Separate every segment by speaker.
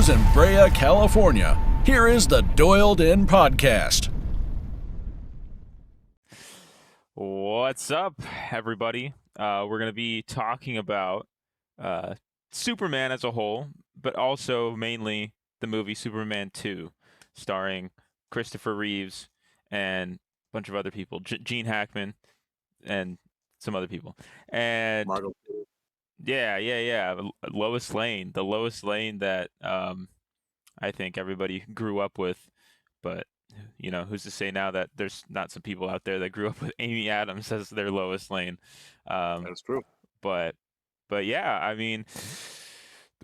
Speaker 1: Studios in Brea, California, here is the Doyledin podcast.
Speaker 2: What's up, everybody? We're going to be talking about Superman as a whole, but also mainly the movie Superman 2, starring Christopher Reeves and a bunch of other people, Gene Hackman and some other people. And
Speaker 3: Margot.
Speaker 2: yeah. Lois Lane, the Lois Lane that I think everybody grew up with, but who's to say now that there's not some people out there that grew up with Amy Adams as their Lois Lane.
Speaker 3: That's true.
Speaker 2: But yeah, I mean,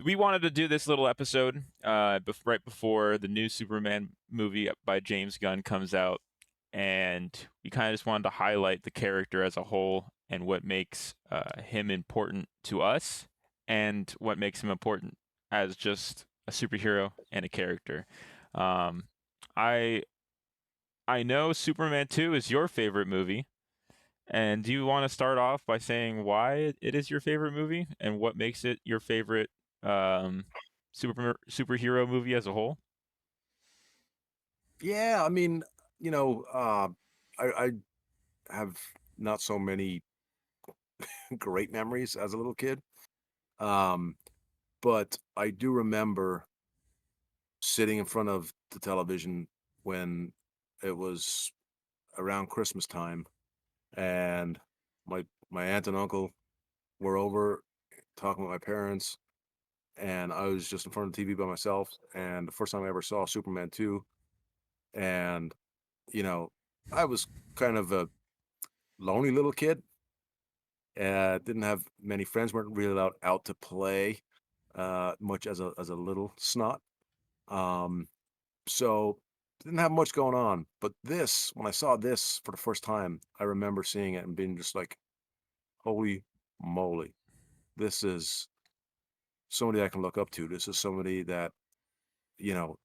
Speaker 2: we wanted to do this little episode right before the new Superman movie by James Gunn comes out, and we kind of just wanted to highlight the character as a whole and what makes him important to us and what makes him important as just a superhero and a character. I know Superman 2 is your favorite movie, and do you want to start off by saying why it is your favorite movie and what makes it your favorite superhero movie as a whole?
Speaker 3: Yeah, I mean, I have not so many great memories as a little kid, but I do remember sitting in front of the television when it was around Christmas time, and my aunt and uncle were over talking with my parents, and I was just in front of the TV by myself, and the first time I ever saw Superman 2, and I was kind of a lonely little kid. Didn't have many friends, weren't really allowed out to play much as a little snot. Um, so didn't have much going on. But when I saw this for the first time, I remember seeing it and being just like, holy moly, this is somebody I can look up to. This is somebody that,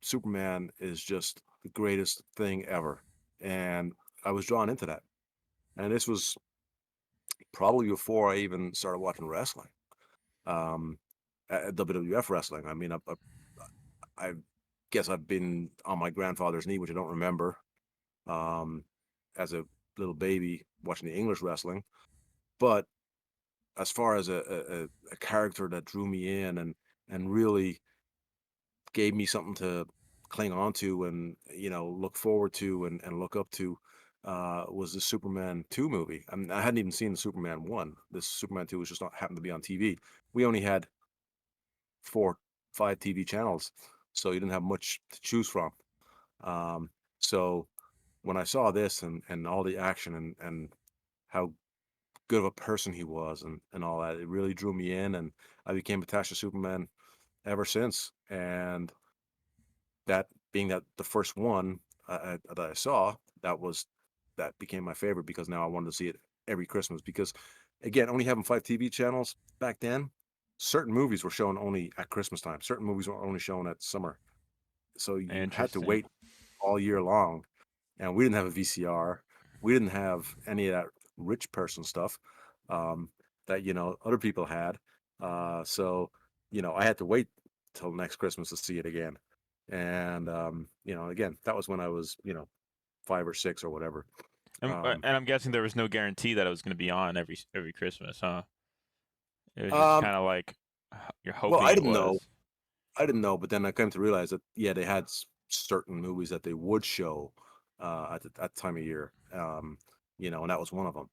Speaker 3: Superman is just the greatest thing ever. And I was drawn into that. And this was probably before I even started watching wrestling, um, WWF wrestling. I mean, I guess I've been on my grandfather's knee, which I don't remember, um, as a little baby watching the English wrestling. But as far as a character that drew me in and really gave me something to cling on to and look forward to and look up to, was the Superman 2 movie. I mean, I hadn't even seen the Superman 1. This Superman 2 was just not happened to be on TV. We only had 5 TV channels, so you didn't have much to choose from. So when I saw this and all the action and how good of a person he was and all that, it really drew me in, and I became attached to Superman ever since. And that being that the first one that I saw, that became my favorite because now I wanted to see it every Christmas. Because again, only having 5 TV channels back then, certain movies were shown only at Christmas time. Certain movies were only shown at summer, so you had to
Speaker 2: Interesting.
Speaker 3: wait all year long. And we didn't have a VCR. We didn't have any of that rich person stuff that other people had. So I had to wait till next Christmas to see it again. And again, that was when I was 5 or 6 or whatever.
Speaker 2: And I'm guessing there was no guarantee that it was going to be on every Christmas, huh? It was just
Speaker 3: Um,
Speaker 2: kind of like you're
Speaker 3: well,
Speaker 2: hoping
Speaker 3: I
Speaker 2: it
Speaker 3: didn't know.
Speaker 2: was.
Speaker 3: I didn't know, but then I came to realize that they had certain movies that they would show at the time of year, and that was one of them.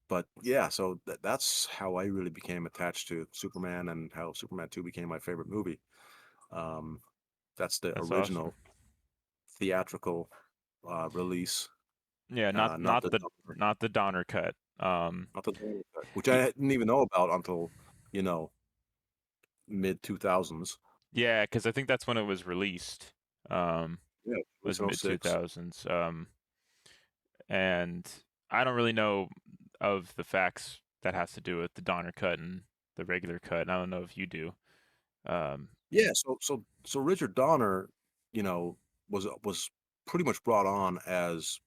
Speaker 3: But yeah, so that's how I really became attached to Superman and how Superman 2 became my favorite movie. Um, that's the
Speaker 2: That's awesome.
Speaker 3: original theatrical release,
Speaker 2: Yeah,
Speaker 3: not the
Speaker 2: not the Donner cut.
Speaker 3: not the Doyles cut, which I didn't even know about until you know mid 2000s.
Speaker 2: Yeah, because I think that's when it was released.
Speaker 3: Yeah,
Speaker 2: Was mid
Speaker 3: 2006.
Speaker 2: 2000s. And I don't really know of the facts that has to do with the Donner cut and the regular cut. I don't know if you do. Um,
Speaker 3: Yeah, so Richard Donner, was pretty much brought on as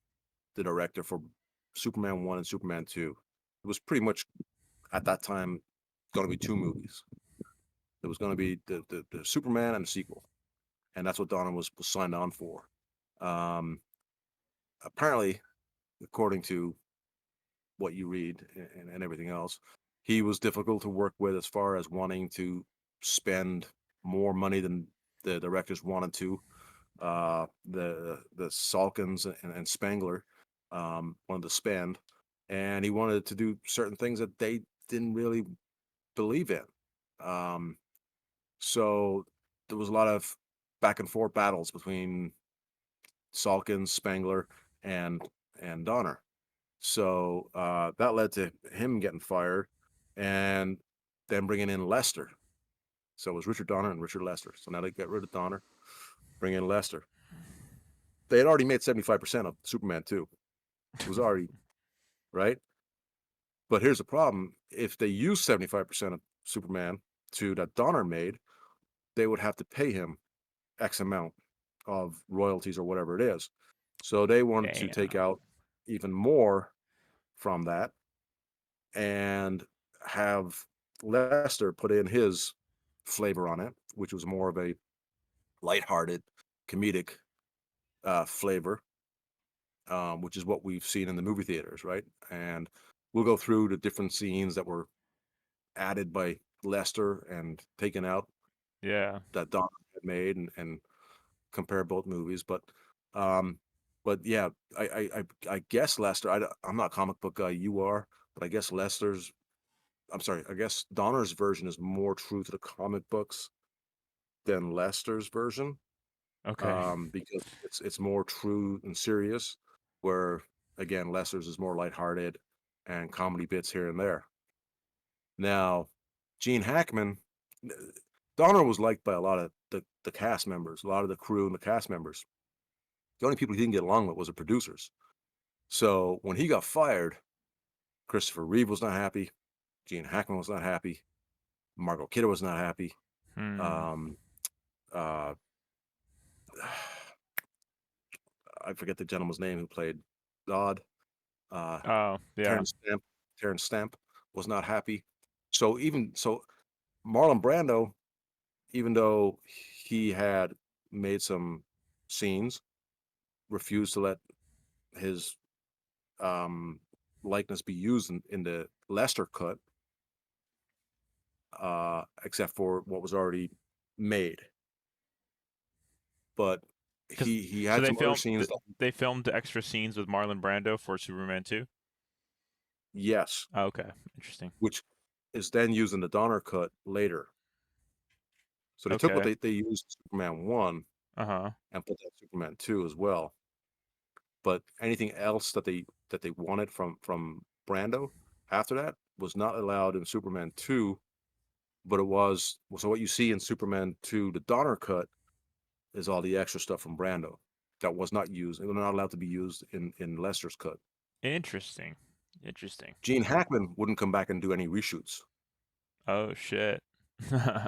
Speaker 3: the director for Superman 1 and Superman 2. It was pretty much at that time going to be 2 movies. There was going to be the Superman and the sequel, and that's what Donner was signed on for. Apparently, according to what you read and everything else, he was difficult to work with as far as wanting to spend more money than the directors wanted to. The Salkins and Spangler wanted to spend, and he wanted to do certain things that they didn't really believe in. So there was a lot of back and forth battles between Salkins, Spangler, and Donner. So that led to him getting fired, and then bringing in Lester. So it was Richard Donner and Richard Lester. So now they get rid of Donner, bring in Lester. They had already made 75% of Superman 2. It was already right. But here's the problem: if they use 75% of Superman 2 that Donner made, they would have to pay him X amount of royalties or whatever it is. So they wanted to take
Speaker 2: Damn.
Speaker 3: out even more from that and have Lester put in his flavor on it, which was more of a lighthearted, comedic flavor, which is what we've seen in the movie theaters, right? And we'll go through the different scenes that were added by Lester and taken out
Speaker 2: Yeah.
Speaker 3: that Don had made, and compare both movies. Um, but yeah, I guess Lester. I'm not a comic book guy. You are, but I guess Lester's. I'm sorry. I guess Donner's version is more true to the comic books than Lester's version,
Speaker 2: Okay.
Speaker 3: because it's more true and serious. Where again, Lester's is more lighthearted and comedy bits here and there. Now, Gene Hackman, Donner was liked by a lot of the cast members, a lot of the crew and the cast members. The only people he didn't get along with was the producers. So when he got fired, Christopher Reeve was not happy. Gene Hackman was not happy. Margot Kidder was not happy.
Speaker 2: Hmm.
Speaker 3: Um, uh, I forget the gentleman's name who played Dodd. Uh,
Speaker 2: Oh, yeah.
Speaker 3: Terrence Stamp. Terrence Stamp was not happy. So, Marlon Brando, even though he had made some scenes, refused to let his um, likeness be used in the Lester cut, except for what was already made. But
Speaker 2: Because
Speaker 3: he
Speaker 2: so
Speaker 3: had some other scenes.
Speaker 2: they filmed extra scenes with Marlon Brando for Superman 2.
Speaker 3: Yes,
Speaker 2: Oh, okay, interesting.
Speaker 3: which is then used in the Donner cut later. So they took what
Speaker 2: Okay.
Speaker 3: they used in Superman 1
Speaker 2: Uh-huh.
Speaker 3: and put that in Superman 2 as well. But anything else that they wanted from Brando after that was not allowed in Superman 2, but it was. So what you see in Superman 2, the Donner cut, is all the extra stuff from Brando that was not used. It was not allowed to be used in Lester's cut.
Speaker 2: Interesting. Interesting.
Speaker 3: Gene Hackman wouldn't come back and do any reshoots.
Speaker 2: Oh shit.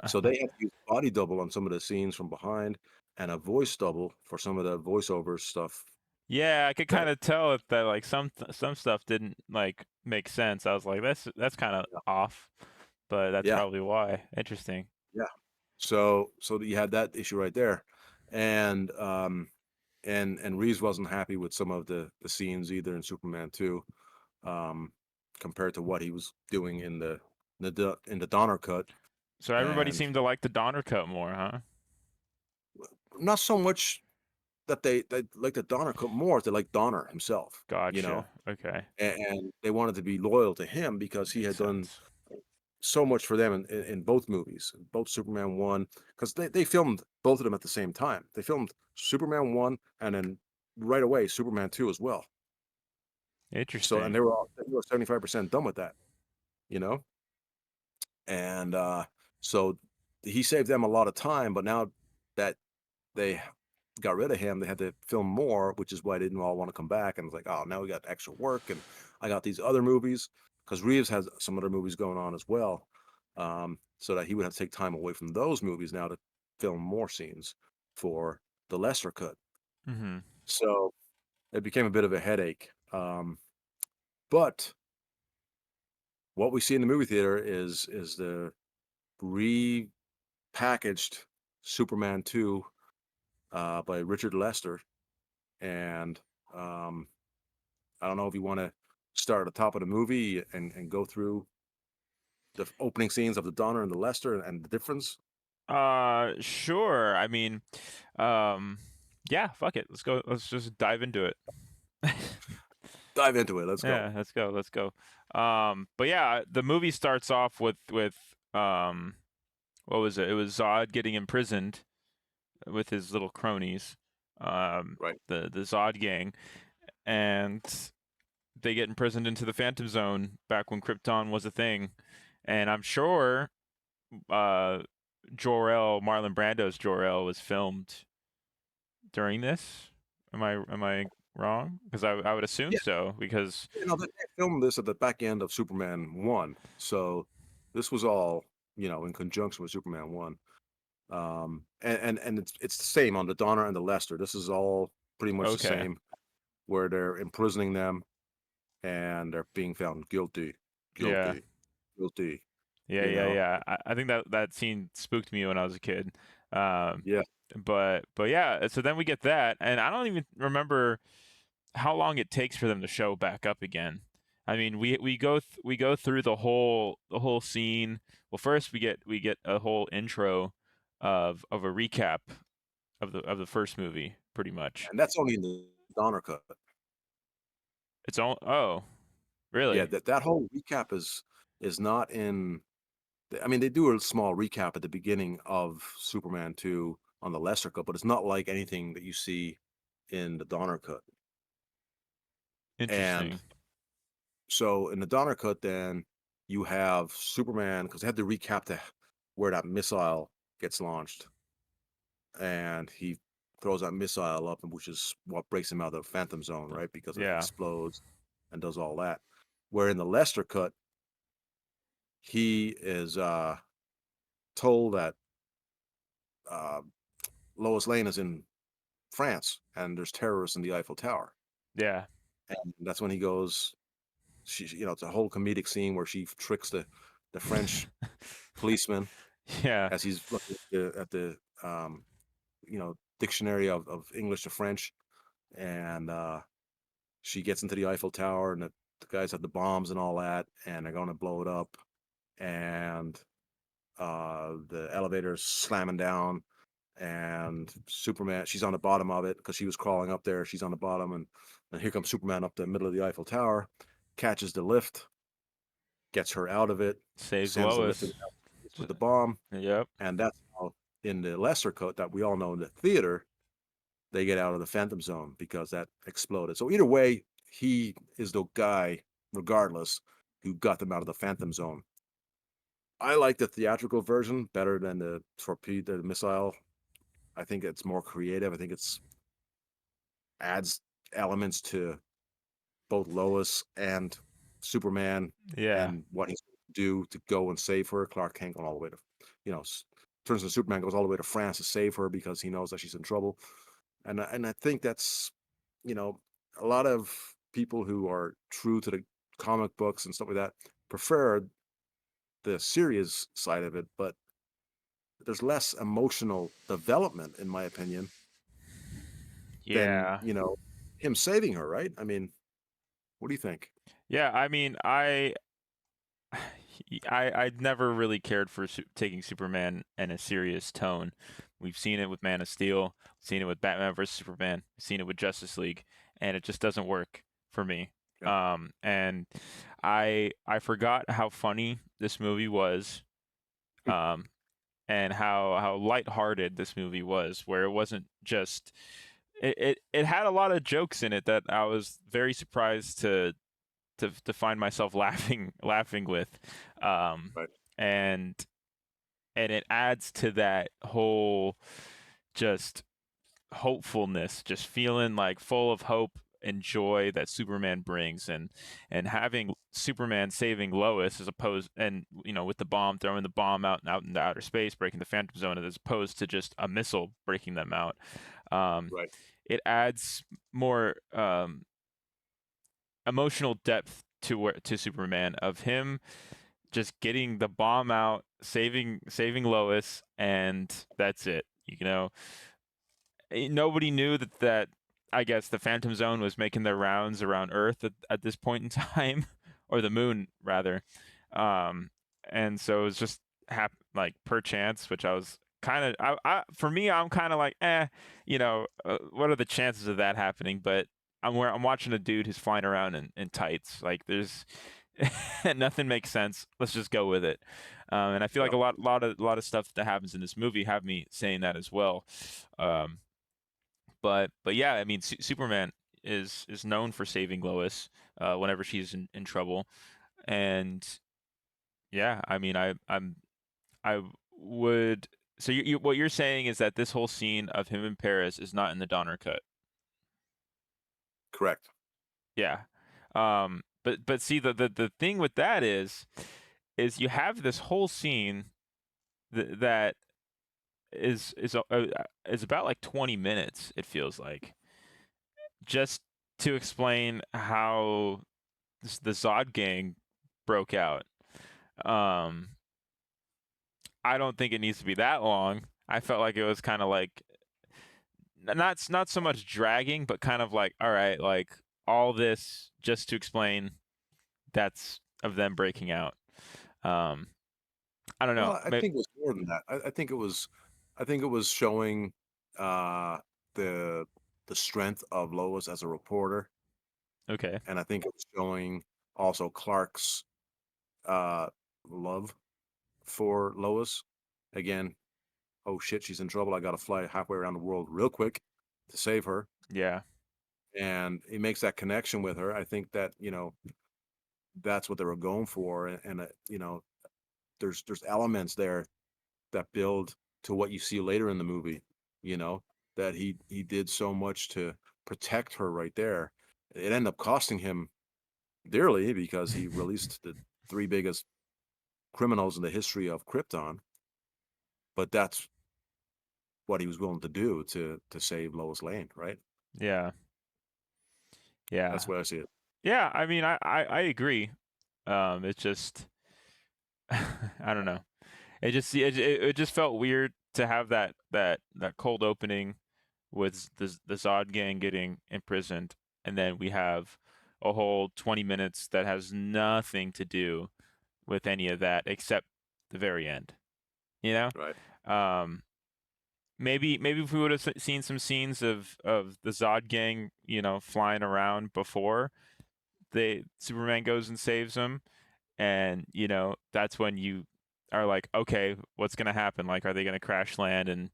Speaker 3: So they had to use a body double on some of the scenes from behind and a voice double for some of the voiceover stuff.
Speaker 2: Yeah, I could
Speaker 3: That
Speaker 2: kind of tell that like some stuff didn't like make sense. I was like, that's kind of
Speaker 3: yeah,
Speaker 2: off, but that's
Speaker 3: yeah,
Speaker 2: probably why. Interesting.
Speaker 3: yeah. So you had that issue right there, and Reeves wasn't happy with some of the scenes either in Superman 2, um, compared to what he was doing in the Donner cut,
Speaker 2: So everybody
Speaker 3: and
Speaker 2: seemed to like the Donner cut more, huh?
Speaker 3: not so much that they like the Donner cut more. They like Donner himself,
Speaker 2: Gotcha. Okay.
Speaker 3: and they wanted to be loyal to him because he
Speaker 2: Makes
Speaker 3: had done
Speaker 2: sense.
Speaker 3: so much for them in both movies, both Superman 1, because they filmed both of them at the same time. They filmed Superman 1 and then right away Superman 2 as well. So, and
Speaker 2: Interesting.
Speaker 3: they were 75% done with that, you know? And so he saved them a lot of time, but now that they got rid of him, they had to film more, which is why they didn't all want to come back. And it's like, oh, now we got extra work, and I got these other movies because Reeves has some other movies going on as well. So that he would have to take time away from those movies now to film more scenes for the Lester cut.
Speaker 2: Mm-hmm.
Speaker 3: So it became a bit of a headache. But what we see in the movie theater is the packaged Superman 2 by Richard Lester. And I don't know if you want to start at the top of the movie and go through the opening scenes of the Donner and the Lester and the difference.
Speaker 2: Sure. I mean, yeah, fuck it. Let's go. Let's just dive into it.
Speaker 3: Dive into it. Let's go.
Speaker 2: Yeah, let's go. Let's go. But yeah, the movie starts off with what was it? It was Zod getting imprisoned with his little cronies,
Speaker 3: Right.
Speaker 2: the Zod gang, and they get imprisoned into the Phantom Zone back when Krypton was a thing. And I'm sure Marlon Brando's Jor-El was filmed during this. Am I wrong? Because I would assume
Speaker 3: Yeah.
Speaker 2: so, because
Speaker 3: They filmed this at the back end of Superman 1. So this was all, in conjunction with Superman 1. And it's the same on the Donner and the Lester. This is all pretty much the
Speaker 2: okay.
Speaker 3: same, where they're imprisoning them and they're being found guilty.
Speaker 2: Yeah.
Speaker 3: Yeah.
Speaker 2: I think that scene spooked me when I was a kid.
Speaker 3: Yeah.
Speaker 2: But yeah, so then we get that, and I don't even remember how long it takes for them to show back up again. I mean, we go through the whole scene. Well, first we get a whole intro of a recap of the first movie, pretty much.
Speaker 3: And that's only in the Donner cut.
Speaker 2: It's all really?
Speaker 3: Yeah, that whole recap is not in. I mean, they do a small recap at the beginning of Superman 2 on the Lester cut, but it's not like anything that you see in the Donner cut.
Speaker 2: Interesting.
Speaker 3: And so in the Donner cut, then you have Superman, because they had to recap where that missile gets launched, and he throws that missile up, which is what breaks him out of the Phantom Zone, right? Because it explodes and does all that. Where in the Lester cut, he is told that Lois Lane is in France and there's terrorists in the Eiffel Tower.
Speaker 2: Yeah.
Speaker 3: And that's when he goes. It's a whole comedic scene where she tricks the French policeman.
Speaker 2: Yeah.
Speaker 3: As he's looking at the dictionary of English to French, and she gets into the Eiffel Tower, and the guys have the bombs and all that, and they're going to blow it up, and the elevator's slamming down, and Superman, she's on the bottom of it because she was crawling up there. She's on the bottom, and here comes Superman up the middle of the Eiffel Tower, catches the lift, gets her out of it,
Speaker 2: Saves
Speaker 3: sends
Speaker 2: Lois
Speaker 3: the lift with the bomb.
Speaker 2: Yep.
Speaker 3: And that's how in the Lesser cut that we all know in the theater, they get out of the Phantom Zone because that exploded. So either way, he is the guy, regardless, who got them out of the Phantom Zone. I like the theatrical version better than the torpedo, the missile. I think it's more creative. I think it's adds elements to both Lois and Superman, and what he's going to do to go and save her. Clark Kent going all the way to, turns into Superman, goes all the way to France to save her because he knows that she's in trouble. And I think that's, a lot of people who are true to the comic books and stuff like that prefer the serious side of it, but there's less emotional development, in my opinion, than, him saving her, right? I mean, what do you think?
Speaker 2: Yeah, I mean, I never really cared for taking Superman in a serious tone. We've seen it with Man of Steel, seen it with Batman vs Superman, seen it with Justice League, and it just doesn't work for me.
Speaker 3: Yeah.
Speaker 2: And I forgot how funny this movie was, and how lighthearted this movie was, where it wasn't just it had a lot of jokes in it that I was very surprised to find myself laughing with,
Speaker 3: Right.
Speaker 2: and it adds to that whole just hopefulness, just feeling like full of hope and joy that Superman brings, and having Superman saving Lois as opposed, and with the bomb, throwing the bomb out into outer space, breaking the Phantom Zone, as opposed to just a missile breaking them out.
Speaker 3: Right.
Speaker 2: It adds more emotional depth to Superman, of him just getting the bomb out, saving Lois, and that's it. Nobody knew that I guess the Phantom Zone was making their rounds around Earth at this point in time, or the moon rather. And so it was just like per chance, which I was kind of for me, I'm kind of like, what are the chances of that happening? But I'm watching a dude who's flying around in tights. Like there's nothing makes sense. Let's just go with it. And I feel like a lot of stuff that happens in this movie have me saying that as well. But yeah, I mean, Superman is known for saving Lois whenever she's in trouble, and yeah, I mean, I would. So what you're saying is that this whole scene of him in Paris is not in the Donner cut.
Speaker 3: Correct.
Speaker 2: Yeah. But see the thing with that is you have this whole scene that is about like 20 minutes, it feels like, just to explain how the Zod gang broke out. I don't think it needs to be that long. I felt like it was kind of like not so much dragging, but kind of like, all right, like all this just to explain that's of them breaking out. I don't know.
Speaker 3: Well, I think it was more than that. I think it was showing the strength of Lois as a reporter,
Speaker 2: Okay.
Speaker 3: and I think it was showing also Clark's love for Lois. Again, oh shit, she's in trouble. I got to fly halfway around the world real quick to save her.
Speaker 2: Yeah.
Speaker 3: And he makes that connection with her. I think that that's what they were going for, and there's elements there that build to what you see later in the movie. That he did so much to protect her right there. It ended up costing him dearly because he released the 3 biggest criminals in the history of Krypton. But that's what he was willing to do to save Lois Lane, right?
Speaker 2: Yeah. Yeah.
Speaker 3: That's where I see it.
Speaker 2: Yeah, I mean, I agree. It's just I don't know. It just felt weird to have that cold opening with the Zod gang getting imprisoned, and then we have a whole 20 minutes that has nothing to do with any of that except the very end.
Speaker 3: Right.
Speaker 2: Maybe if we would have seen some scenes of the Zod gang, flying around before Superman goes and saves them, and that's when you are like, okay, what's gonna happen? Like, are they gonna crash land and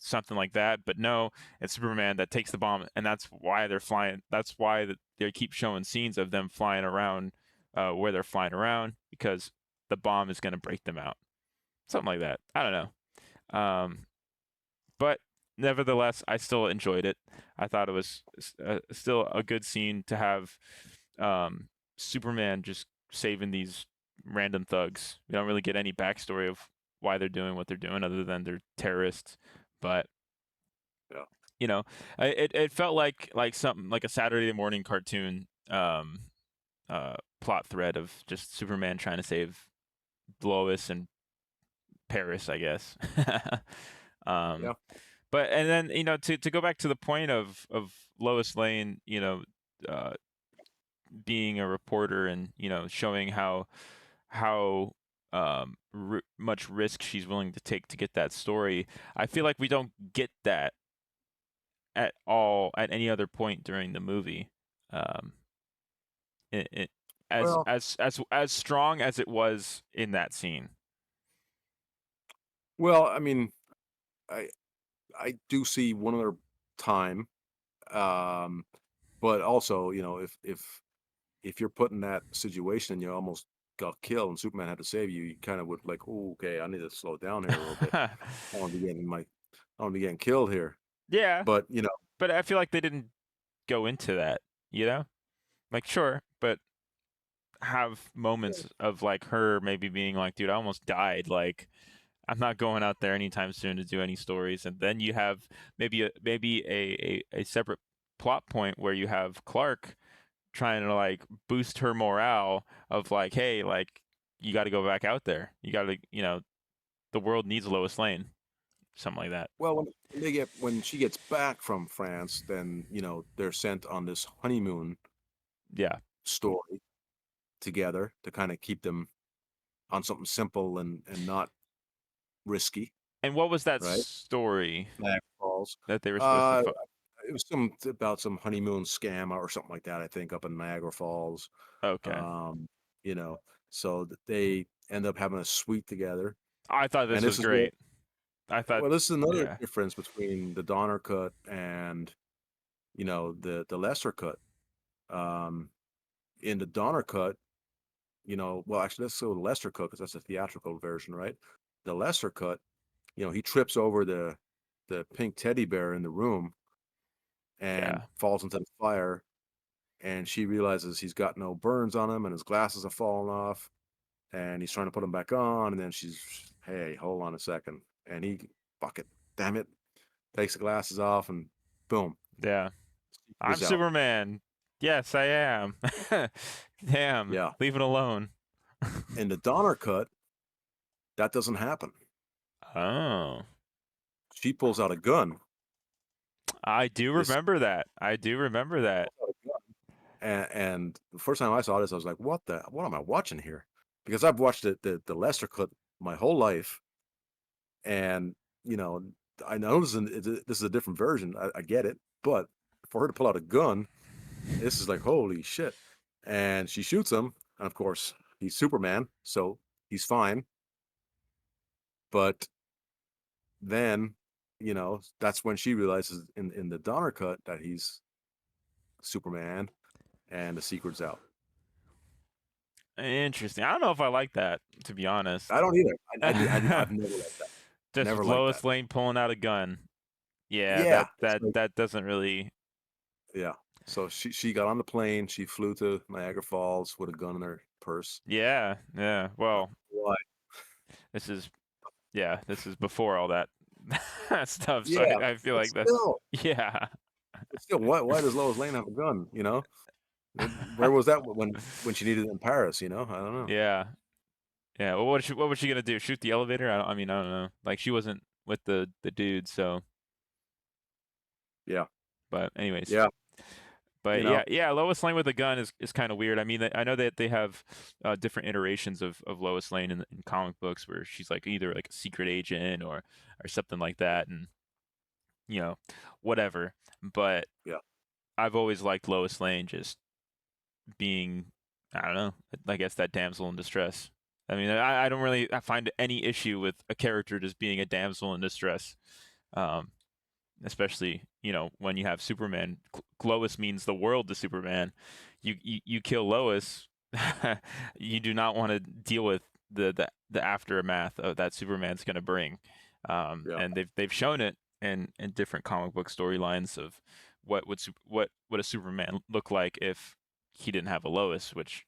Speaker 2: something like that? But no, it's Superman that takes the bomb, and that's why they're flying. That's why they keep showing scenes of them flying around where they're flying around, because the bomb is gonna break them out. Something like that. I don't know. But nevertheless, I still enjoyed it. I thought it was still a good scene to have Superman just saving these random thugs. We don't really get any backstory of why they're doing what they're doing other than they're terrorists. But
Speaker 3: yeah,
Speaker 2: it felt like something like a Saturday morning cartoon plot thread of just Superman trying to save Lois and Paris, I guess.
Speaker 3: yeah.
Speaker 2: But and then to go back to the point of Lois Lane, being a reporter and showing how much risk she's willing to take to get that story. I feel like we don't get that at all at any other point during the movie.
Speaker 3: Well,
Speaker 2: As strong as it was in that scene.
Speaker 3: well, I mean, I do see one other time, but also, if you're put in that situation and you almost got killed and Superman had to save you, you kind of would like, oh, okay, I need to slow down here a little bit. I want to be getting killed here.
Speaker 2: Yeah.
Speaker 3: But
Speaker 2: But I feel like they didn't go into that, Like, sure, but have moments of like her maybe being like, dude, I almost died. Like, I'm not going out there anytime soon to do any stories. And then you have maybe a separate plot point where you have Clark trying to like boost her morale of like, hey, like you got to go back out there. You got to, the world needs Lois Lane, something like that.
Speaker 3: Well, when she gets back from France, then they're sent on this honeymoon
Speaker 2: Yeah.
Speaker 3: story together to kind of keep them on something simple and not risky,
Speaker 2: And what was that
Speaker 3: right?
Speaker 2: story
Speaker 3: Niagara Falls.
Speaker 2: that they were supposed to?
Speaker 3: It was about some honeymoon scam or something like that, I think, up in Niagara Falls.
Speaker 2: Okay.
Speaker 3: Um, so that they end up having a suite together.
Speaker 2: I thought this
Speaker 3: And
Speaker 2: was
Speaker 3: this is where,
Speaker 2: great. I thought,
Speaker 3: well, this is another
Speaker 2: yeah,
Speaker 3: difference between the Donner cut and the lesser cut. In the Donner cut, well, actually, let's go with the lesser cut because that's a theatrical version, right? The lesser cut, he trips over the pink teddy bear in the room and
Speaker 2: yeah,
Speaker 3: falls into the fire, and she realizes he's got no burns on him and his glasses have fallen off, and he's trying to put them back on, and then she's, hey, hold on a second, and he, fuck it, damn it, takes the glasses off, and boom,
Speaker 2: yeah. I'm
Speaker 3: he's out.
Speaker 2: Superman. Yes, I am. Damn.
Speaker 3: Yeah.
Speaker 2: Leave it alone.
Speaker 3: In the Donner cut, that doesn't happen.
Speaker 2: Oh.
Speaker 3: She pulls out a gun.
Speaker 2: I do remember that.
Speaker 3: And the first time I saw this, I was like, what am I watching here? Because I've watched the Lester cut my whole life. And, I know this is a different version. I get it. But for her to pull out a gun, this is like, holy shit. And she shoots him. And of course, he's Superman. So he's fine. But then, that's when she realizes in the Donner cut that he's Superman and the secret's out.
Speaker 2: Interesting. I don't know if I like that, to be honest.
Speaker 3: I don't either. I've never liked that.
Speaker 2: Just
Speaker 3: Never
Speaker 2: with
Speaker 3: liked
Speaker 2: Lois
Speaker 3: that.
Speaker 2: Lane pulling out a gun. Yeah,
Speaker 3: Yeah,
Speaker 2: that doesn't really.
Speaker 3: Yeah. So she got on the plane. She flew to Niagara Falls with a gun in her purse.
Speaker 2: Yeah. Well,
Speaker 3: Why?
Speaker 2: this is before all that stuff. So
Speaker 3: Yeah,
Speaker 2: I feel
Speaker 3: but
Speaker 2: like that's
Speaker 3: still,
Speaker 2: yeah.
Speaker 3: why does Lois Lane have a gun? Where was that when she needed it in Paris? I don't know.
Speaker 2: Yeah. Yeah. Well, what was she gonna do? Shoot the elevator? I don't know. Like she wasn't with the dude, so.
Speaker 3: Yeah.
Speaker 2: But anyways.
Speaker 3: Yeah.
Speaker 2: But yeah, Lois Lane with a gun is kind of weird. I mean, I know that they have different iterations of Lois Lane in comic books where she's like either like a secret agent or something like that, and whatever. But
Speaker 3: Yeah.
Speaker 2: I've always liked Lois Lane just being, I don't know, I guess that damsel in distress. I mean, I don't really find any issue with a character just being a damsel in distress. Especially when you have Superman. Lois means the world to Superman. You kill Lois, you do not want to deal with the aftermath of that Superman's going to bring. And they've shown it in different comic book storylines of what would a Superman look like if he didn't have a Lois, which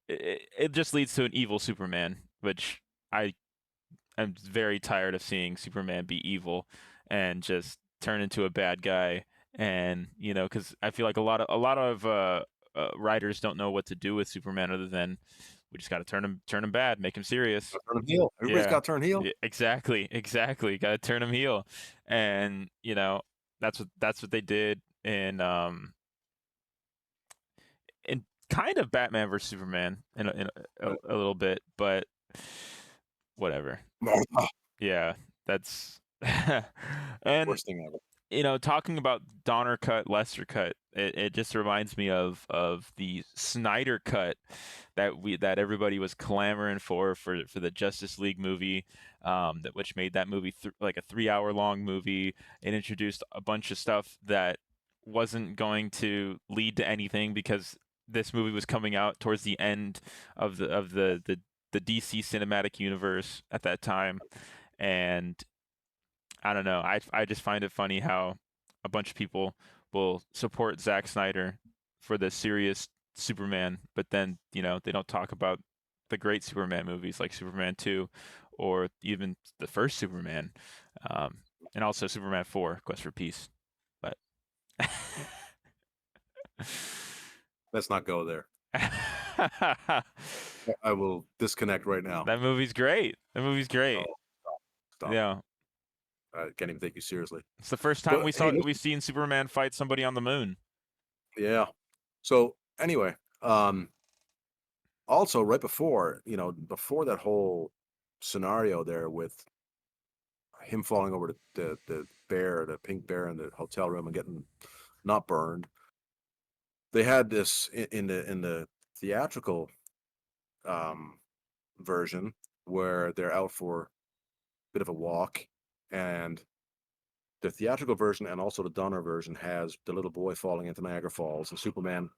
Speaker 2: it just leads to an evil Superman, which I'm very tired of seeing Superman be evil and just turn into a bad guy. And because I feel like a lot of writers don't know what to do with Superman other than we just got to turn him bad, make him serious.
Speaker 3: Turn him heel. Everybody's got to turn heel.
Speaker 2: Yeah, exactly. Got to turn him heel, and that's what they did in kind of Batman versus Superman in a little bit, but whatever. Yeah, that's and
Speaker 3: Worst thing ever.
Speaker 2: Talking about Donner cut, Lester cut, it just reminds me of the Snyder cut that everybody was clamoring for the Justice League movie, which made that movie like a 3-hour long movie. It introduced a bunch of stuff that wasn't going to lead to anything because this movie was coming out towards the end of the DC cinematic universe at that time, and I don't know. I just find it funny how a bunch of people will support Zack Snyder for the serious Superman, but then they don't talk about the great Superman movies like Superman 2 or even the first Superman, and also Superman 4, Quest for Peace. But
Speaker 3: let's not go there. I will disconnect right now.
Speaker 2: That movie's great. That movie's great.
Speaker 3: Oh, stop.
Speaker 2: Yeah.
Speaker 3: I can't even take you seriously.
Speaker 2: It's the first time
Speaker 3: But hey,
Speaker 2: we've seen Superman fight somebody on the moon.
Speaker 3: yeah. So anyway, also right before, before that whole scenario there with him falling over the bear, the pink bear in the hotel room and getting not burned, they had this in the theatrical um version where they're out for a bit of a walk, and the theatrical version and also the Donner version has the little boy falling into Niagara Falls, and Superman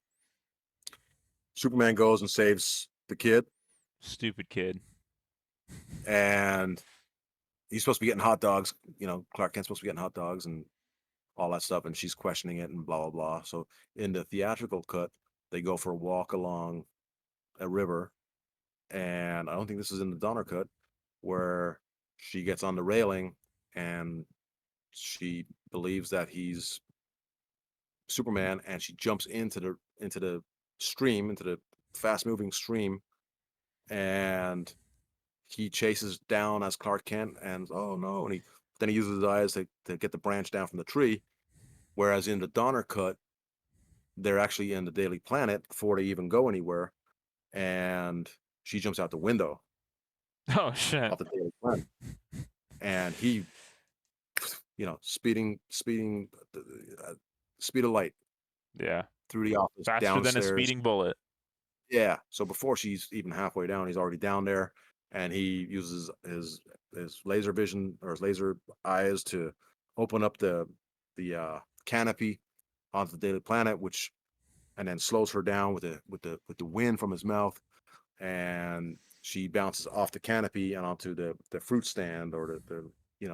Speaker 3: goes and saves the kid,
Speaker 2: Stupid kid.
Speaker 3: and he's supposed to be getting hot dogs. Clark Kent's supposed to be getting hot dogs and all that stuff, and she's questioning it and blah blah blah. So in the theatrical cut, they go for a walk along a river, and I don't think this is in the Donner cut, where she gets on the railing and she believes that he's Superman, and she jumps into the stream, into the fast moving stream, and he chases down as Clark Kent, and oh no, and then he uses his eyes to get the branch down from the tree. Whereas in the Donner cut, they're actually in the Daily Planet before they even go anywhere, and she jumps out the window
Speaker 2: Oh shit.
Speaker 3: off the Daily Planet, and he, speeding, speed of light
Speaker 2: Yeah.
Speaker 3: through the office,
Speaker 2: Faster
Speaker 3: downstairs.
Speaker 2: than a speeding bullet.
Speaker 3: Yeah. So before she's even halfway down, he's already down there, and he uses his laser vision or his laser eyes to open up the canopy onto the Daily Planet, and then slows her down with the wind from his mouth, and she bounces off the canopy and onto the fruit stand, or the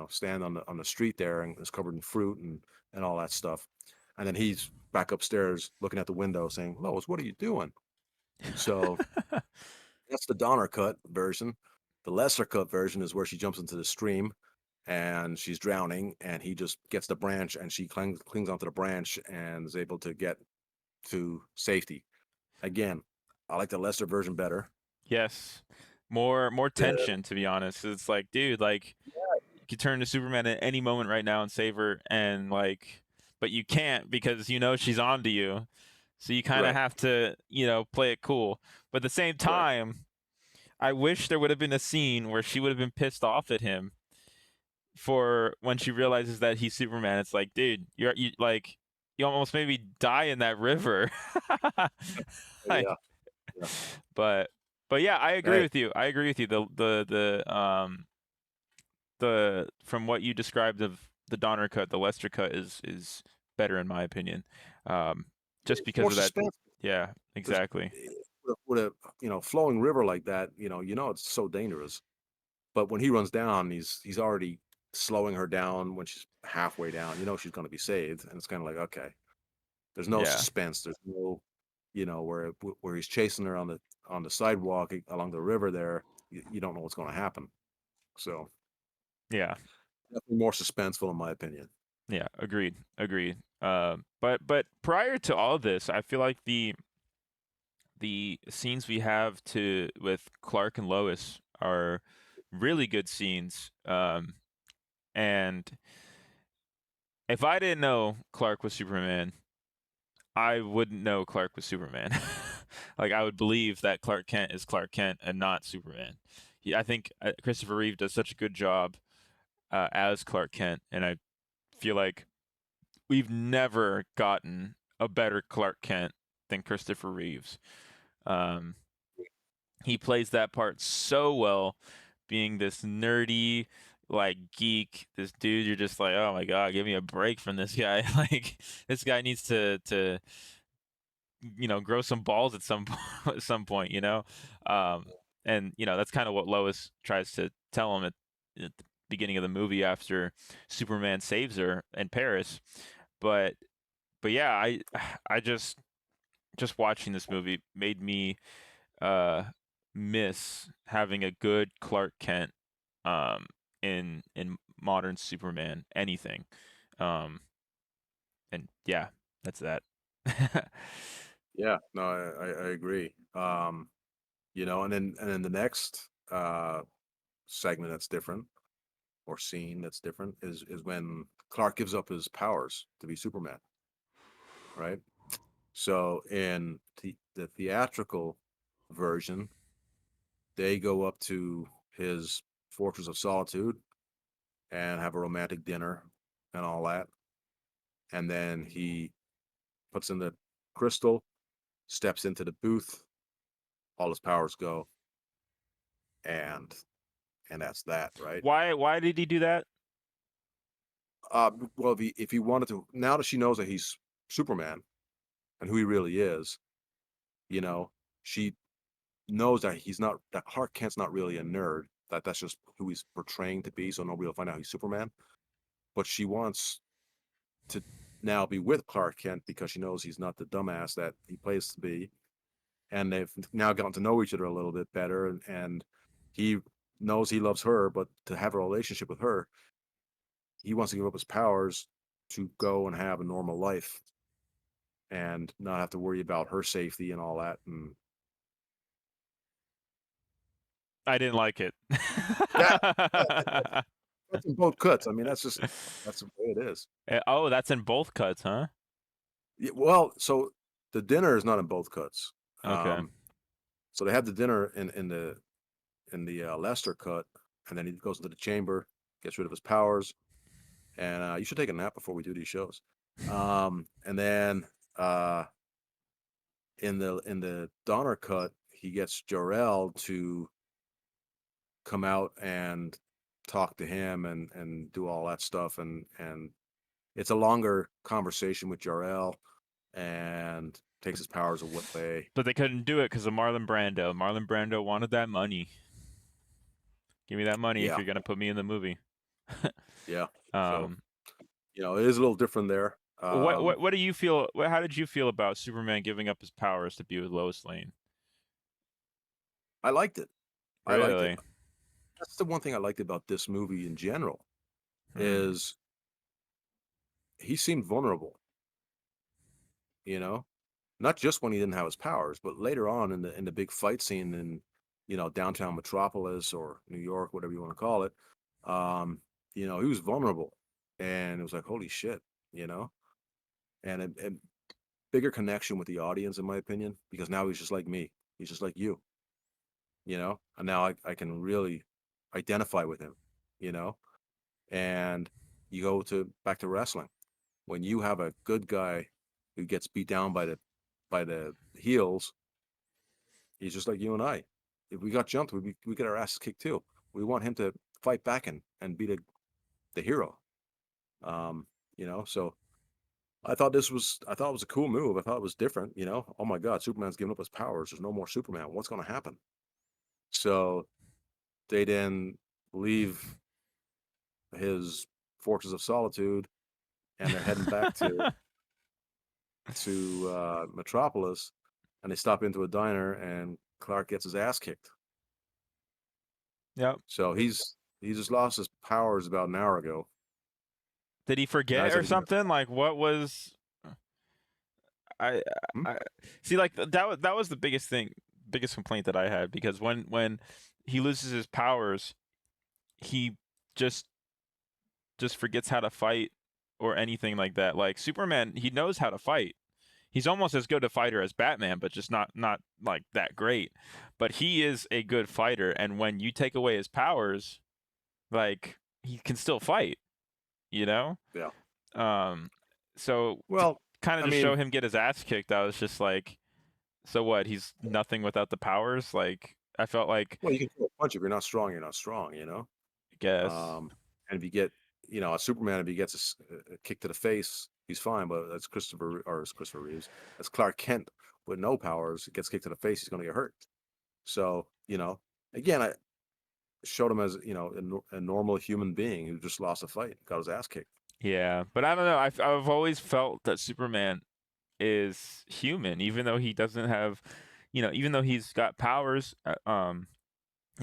Speaker 3: stand on the street there, and is covered in fruit and all that stuff. And then he's back upstairs looking at the window saying, "Lois, what are you doing?" So that's the Donner cut version. The lesser cut version is where she jumps into the stream and she's drowning, and he just gets the branch, and she clings onto the branch and is able to get to safety. Again, I like the lesser version better.
Speaker 2: Yes. More
Speaker 3: The-
Speaker 2: tension, to be honest. It's like, dude, like you could turn to Superman at any moment right now and save her, and like, but you can't because she's on to you. So you kind of
Speaker 3: Right.
Speaker 2: have to, play it cool. But at the same time, I wish there would have been a scene where she would have been pissed off at him for when she realizes that he's Superman. It's like, dude, you almost made me die in that river. Like,
Speaker 3: Yeah.
Speaker 2: but yeah, I agree
Speaker 3: Hey.
Speaker 2: with you. I agree with you. The from what you described of the Donner cut, the Lester cut is better in my opinion. Just because
Speaker 3: More
Speaker 2: of that.
Speaker 3: suspense.
Speaker 2: Yeah, exactly.
Speaker 3: With a flowing river like that, it's so dangerous. But when he runs down, he's already slowing her down when she's halfway down. She's going to be saved, and it's kind of like, okay, there's no
Speaker 2: Yeah.
Speaker 3: suspense. There's no, where he's chasing her on the sidewalk along the river there. You don't know what's going to happen. So
Speaker 2: Yeah.
Speaker 3: definitely more suspenseful, in my opinion.
Speaker 2: Yeah, agreed. But prior to all of this, I feel like the scenes we have with Clark and Lois are really good scenes. And if I didn't know Clark was Superman, I wouldn't know Clark was Superman. Like, I would believe that Clark Kent is Clark Kent and not Superman. I think Christopher Reeve does such a good job as Clark Kent, and I feel like we've never gotten a better Clark Kent than Christopher Reeves. He plays that part so well, being this nerdy, like, geek, this dude. You're just like, oh my god, give me a break from this guy. Like, this guy needs to grow some balls at some point. And that's kind of what Lois tries to tell him at the beginning of the movie after Superman saves her in Paris. But yeah, I just watching this movie made me miss having a good Clark Kent in modern Superman anything. And yeah, that's that.
Speaker 3: Yeah, no, I agree. And then the next segment that's different, or scene that's different, is when Clark gives up his powers to be Superman, right? So in the theatrical version, they go up to his Fortress of Solitude and have a romantic dinner and all that. And then he puts in the crystal, steps into the booth, all his powers go, and that's that, right?
Speaker 2: Why did he do that?
Speaker 3: Well, if he wanted to, now that she knows that he's Superman and who he really is, you know, she knows that that Clark Kent's not really a nerd. That's just who he's portraying to be. So nobody will find out he's Superman. But she wants to now be with Clark Kent because she knows he's not the dumbass that he plays to be. And they've now gotten to know each other a little bit better. And he knows he loves her, but to have a relationship with her, he wants to give up his powers to go and have a normal life and not have to worry about her safety and all that. And
Speaker 2: I didn't like it.
Speaker 3: yeah, that's in both cuts. I mean, that's the way it is.
Speaker 2: Oh, that's in both cuts, huh?
Speaker 3: Yeah, well, so the dinner is not in both cuts.
Speaker 2: Okay.
Speaker 3: So they have the dinner in the Lester cut, and then he goes into the chamber, gets rid of his powers, and you should take a nap before we do these shows. And then in the Donner cut, he gets Jor-El to come out and talk to him and do all that stuff, and it's a longer conversation with Jor-El and takes his powers away.
Speaker 2: But they couldn't do it because of Marlon Brando. Marlon Brando wanted that money. Give me that money if
Speaker 3: Yeah,
Speaker 2: you're gonna put me in the movie.
Speaker 3: yeah. So
Speaker 2: Um,
Speaker 3: it is a little different there.
Speaker 2: what do you feel? How did you feel about Superman giving up his powers to be with Lois Lane?
Speaker 3: I liked it. I liked it.
Speaker 2: Really?
Speaker 3: That's the one thing I liked about this movie in general
Speaker 2: Hmm.
Speaker 3: is he seemed vulnerable, you know? Not just when he didn't have his powers, but later on in the big fight scene in, downtown Metropolis or New York, whatever you want to call it. Um, he was vulnerable. And it was like, holy shit, you know? And a bigger connection with the audience, in my opinion, because now he's just like me. He's just like you, And now I can really identify with him, you know? And you go back to wrestling. When you have a good guy who gets beat down by the heels, he's just like you and I. If we got jumped, we get our asses kicked too. We want him to fight back and be the hero. So I thought it was a cool move. I thought it was different, Oh my God, Superman's giving up his powers. There's no more Superman. What's gonna happen? So they then leave his Fortress of Solitude and they're heading back to Metropolis, and they stop into a diner, and Clark gets his ass kicked.
Speaker 2: Yep.
Speaker 3: So he just lost his powers about an hour ago.
Speaker 2: Did he
Speaker 3: Now
Speaker 2: forget
Speaker 3: he's
Speaker 2: or
Speaker 3: like,
Speaker 2: something? Like, what was? I
Speaker 3: "Hmm?
Speaker 2: I see. Like that was the biggest complaint that I had because when he loses his powers, he just forgets how to fight or anything like that. Like Superman, he knows how to fight. He's almost as good a fighter as Batman, but just not like that great. But he is a good fighter, and when you take away his powers, like he can still fight, you know?
Speaker 3: Yeah.
Speaker 2: Um so to
Speaker 3: Well,
Speaker 2: kind
Speaker 3: I
Speaker 2: of just show
Speaker 3: mean,
Speaker 2: him get his ass kicked, I was just like, so what? He's nothing without the powers? Like I felt like
Speaker 3: well, you can throw a punch. If you're not strong, you're not strong.
Speaker 2: I guess.
Speaker 3: Um, and if you get, a Superman, if he gets a kick to the face, he's fine. But that's Christopher Reeves. That's Clark Kent with no powers. Gets kicked to the face, he's going to get hurt. So, again, I showed him as, a normal human being who just lost a fight, got his ass kicked.
Speaker 2: Yeah, but I don't know. I've always felt that Superman is human, even though he doesn't have, even though he's got powers, and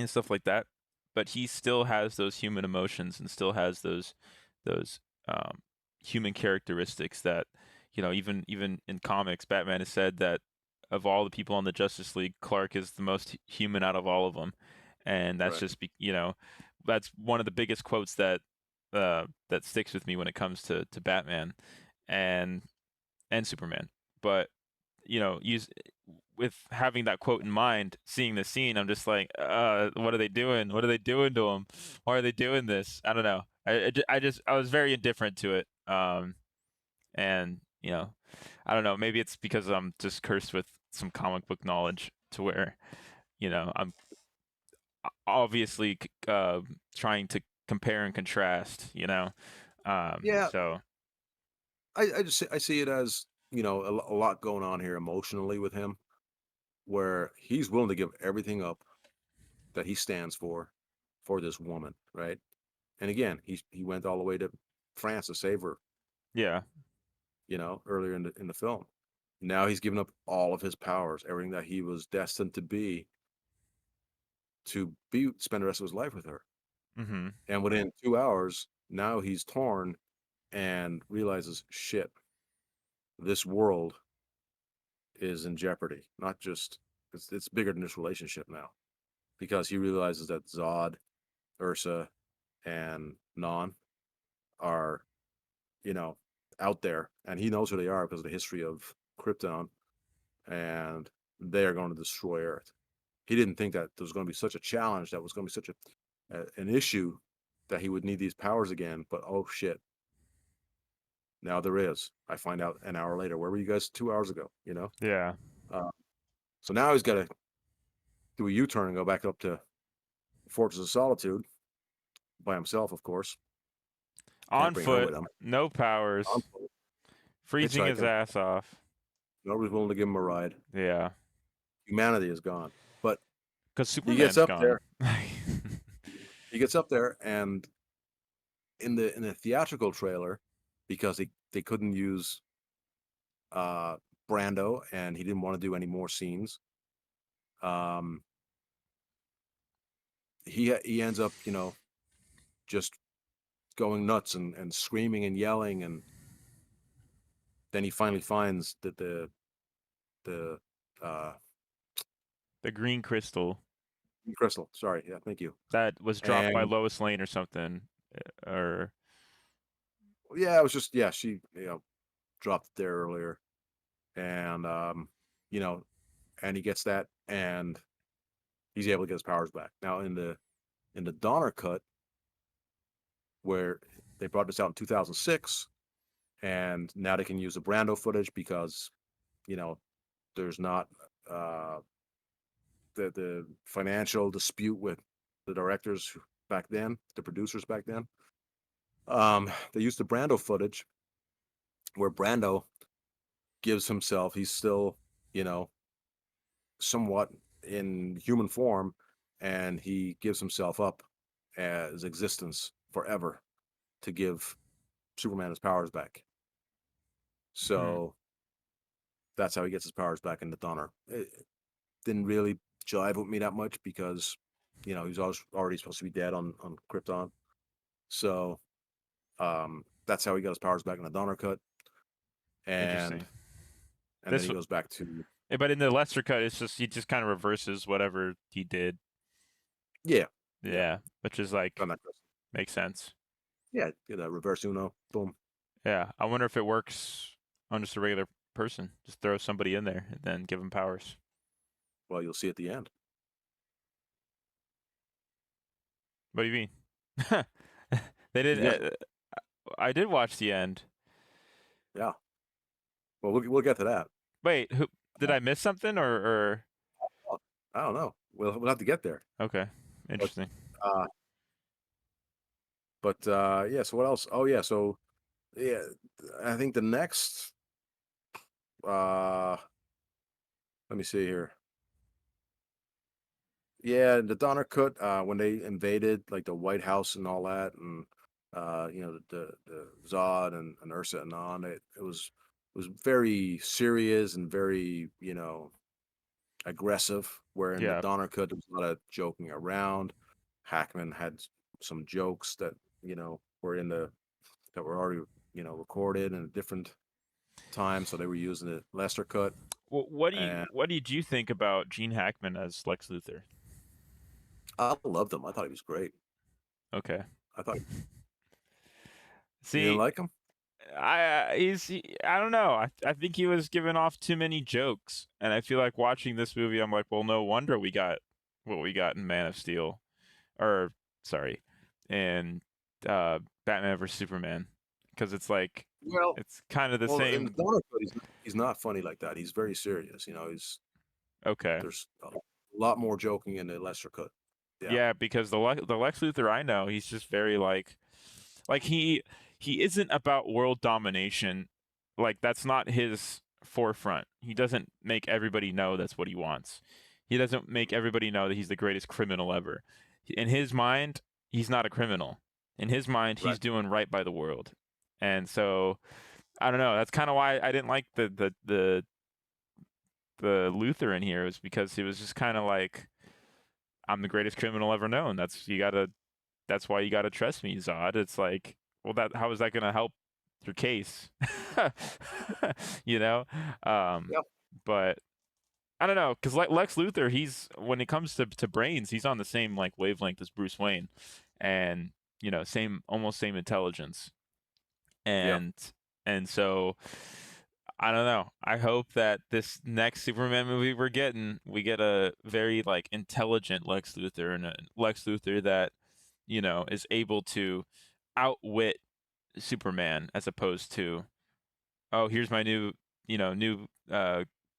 Speaker 2: stuff like that, but he still has those human emotions and still has those human characteristics that, even in comics, Batman has said that of all the people on the Justice League, Clark is the most human out of all of them, and that's
Speaker 3: Right.
Speaker 2: just that's one of the biggest quotes that that sticks with me when it comes to Batman and Superman. But with having that quote in mind, seeing the scene, I'm just like, what are they doing? What are they doing to him? Why are they doing this? I don't know. I was very indifferent to it. And I don't know. Maybe it's because I'm just cursed with some comic book knowledge to where, I'm obviously trying to compare and contrast.
Speaker 3: Yeah,
Speaker 2: So
Speaker 3: I see it as a lot going on here emotionally with him, where he's willing to give everything up that he stands for this woman, right? And again, he went all the way to France to save her,
Speaker 2: yeah.
Speaker 3: earlier in the film. Now he's given up all of his powers, everything that he was destined to spend the rest of his life with her.
Speaker 2: Mm-hmm.
Speaker 3: And within 2 hours, now he's torn and realizes, shit, this world is in jeopardy. Not just it's bigger than this relationship now, because he realizes that Zod, Ursa, and Non are you know out there, and he knows who they are because of the history of Krypton, and they are going to destroy Earth. He didn't think that there was going to be such a challenge, that was going to be such an issue, that he would need these powers again. But oh shit, now there is. I find out an hour later. Where were you guys 2 hours ago?
Speaker 2: Yeah.
Speaker 3: Uh, so now he's got to do a U-turn and go back up to Fortress of Solitude by himself, of course. Can't
Speaker 2: On
Speaker 3: bring her
Speaker 2: foot,
Speaker 3: with him.
Speaker 2: no
Speaker 3: On
Speaker 2: powers,
Speaker 3: foot,
Speaker 2: freezing his
Speaker 3: hitchhiking.
Speaker 2: ass off.
Speaker 3: Nobody's willing to give him a ride.
Speaker 2: Yeah.
Speaker 3: Humanity is gone. But
Speaker 2: Because
Speaker 3: he gets
Speaker 2: Superman's
Speaker 3: up
Speaker 2: gone.
Speaker 3: there. He gets up there, and in the theatrical trailer, because they couldn't use uh Brando, and he didn't want to do any more scenes. Um, he ends up, just going nuts and screaming and yelling, and then he finally finds that the uh
Speaker 2: The green crystal
Speaker 3: crystal. Sorry, yeah, thank you.
Speaker 2: that was dropped by
Speaker 3: And
Speaker 2: Lois Lane or something. Or
Speaker 3: yeah, it was just she dropped it there earlier, and you know, and he gets that, and he's able to get his powers back. Now in the Donner cut, where they brought this out in 2006, and now they can use the Brando footage because there's not uh, the financial dispute with the directors back then, the producers back then. They used the Brando footage where Brando gives himself. He's still, you know, somewhat in human form, and he gives himself up as existence forever to give Superman his powers back.
Speaker 2: hmm.
Speaker 3: So that's how he gets his powers back in the Donner. It didn't really jive with me that much because, he was already supposed to be dead on Krypton. So that's how he got his powers back in the Donner cut, and
Speaker 2: Interesting.
Speaker 3: then
Speaker 2: This,
Speaker 3: he goes back to
Speaker 2: but in the lesser cut, it's just he just kind of reverses whatever he did.
Speaker 3: yeah, yeah,
Speaker 2: Yeah, which is like
Speaker 3: on that crystal.
Speaker 2: makes sense.
Speaker 3: Yeah, get a reverse Uno, boom.
Speaker 2: Yeah, I wonder if it works on just a regular person. Just throw somebody in there and then give them powers.
Speaker 3: Well, you'll see at the end.
Speaker 2: What do you mean? They
Speaker 3: You got
Speaker 2: did. I did watch the end.
Speaker 3: yeah. Well, we'll get to that.
Speaker 2: Wait, who did I miss something or?
Speaker 3: Oh, I don't know. We'll have to get there.
Speaker 2: Okay,
Speaker 3: But
Speaker 2: interesting.
Speaker 3: uh, yeah. So what else? Oh yeah. So yeah, I think the next. Uh, Let me see here. Yeah, the Donner cut, when they invaded like the White House and all that, and the Zod and Ursa and on it was very serious and very aggressive. Where in the
Speaker 2: Yeah,
Speaker 3: Donner cut there was a lot of joking around. Hackman had some jokes that were already recorded in a different time, so they were using the Lester cut. And
Speaker 2: what did you think about Gene Hackman as Lex Luthor?
Speaker 3: I loved him. I thought he was great.
Speaker 2: Okay.
Speaker 3: I thought you didn't
Speaker 2: See,
Speaker 3: like him.
Speaker 2: I don't know. I think he was giving off too many jokes, and I feel like watching this movie, I'm like, well, no wonder we got what we got in Man of Steel, or sorry, in Batman vs Superman, because it's like
Speaker 3: Well,
Speaker 2: it's kind of the
Speaker 3: well, in the
Speaker 2: same.
Speaker 3: Donner Cut, he's not funny like that. He's very serious.
Speaker 2: Okay,
Speaker 3: There's a lot more joking in the Lester Cut. Yeah,
Speaker 2: yeah, because the Lex Luthor I know, he's just very like he isn't about world domination. Like that's not his forefront. He doesn't make everybody know that's what he wants. He doesn't make everybody know that he's the greatest criminal ever. In his mind, he's not a criminal. In his mind,
Speaker 3: right.
Speaker 2: he's doing right by the world. And so I don't know. That's kind of why I didn't like the Luther in here, was because he was just kind of like, I'm the greatest criminal ever known. That's why you gotta trust me, Zod. It's like, well, that how is that gonna help your case? you know, um,
Speaker 3: Yeah,
Speaker 2: but I don't know, because Lex Luthor, he's when it comes to brains, he's on the same like wavelength as Bruce Wayne, and same almost same intelligence,
Speaker 3: yeah.
Speaker 2: and so I don't know. I hope that this next Superman movie we get a very like intelligent Lex Luthor, and a Lex Luthor that is able to outwit Superman, as opposed to, oh, here's my new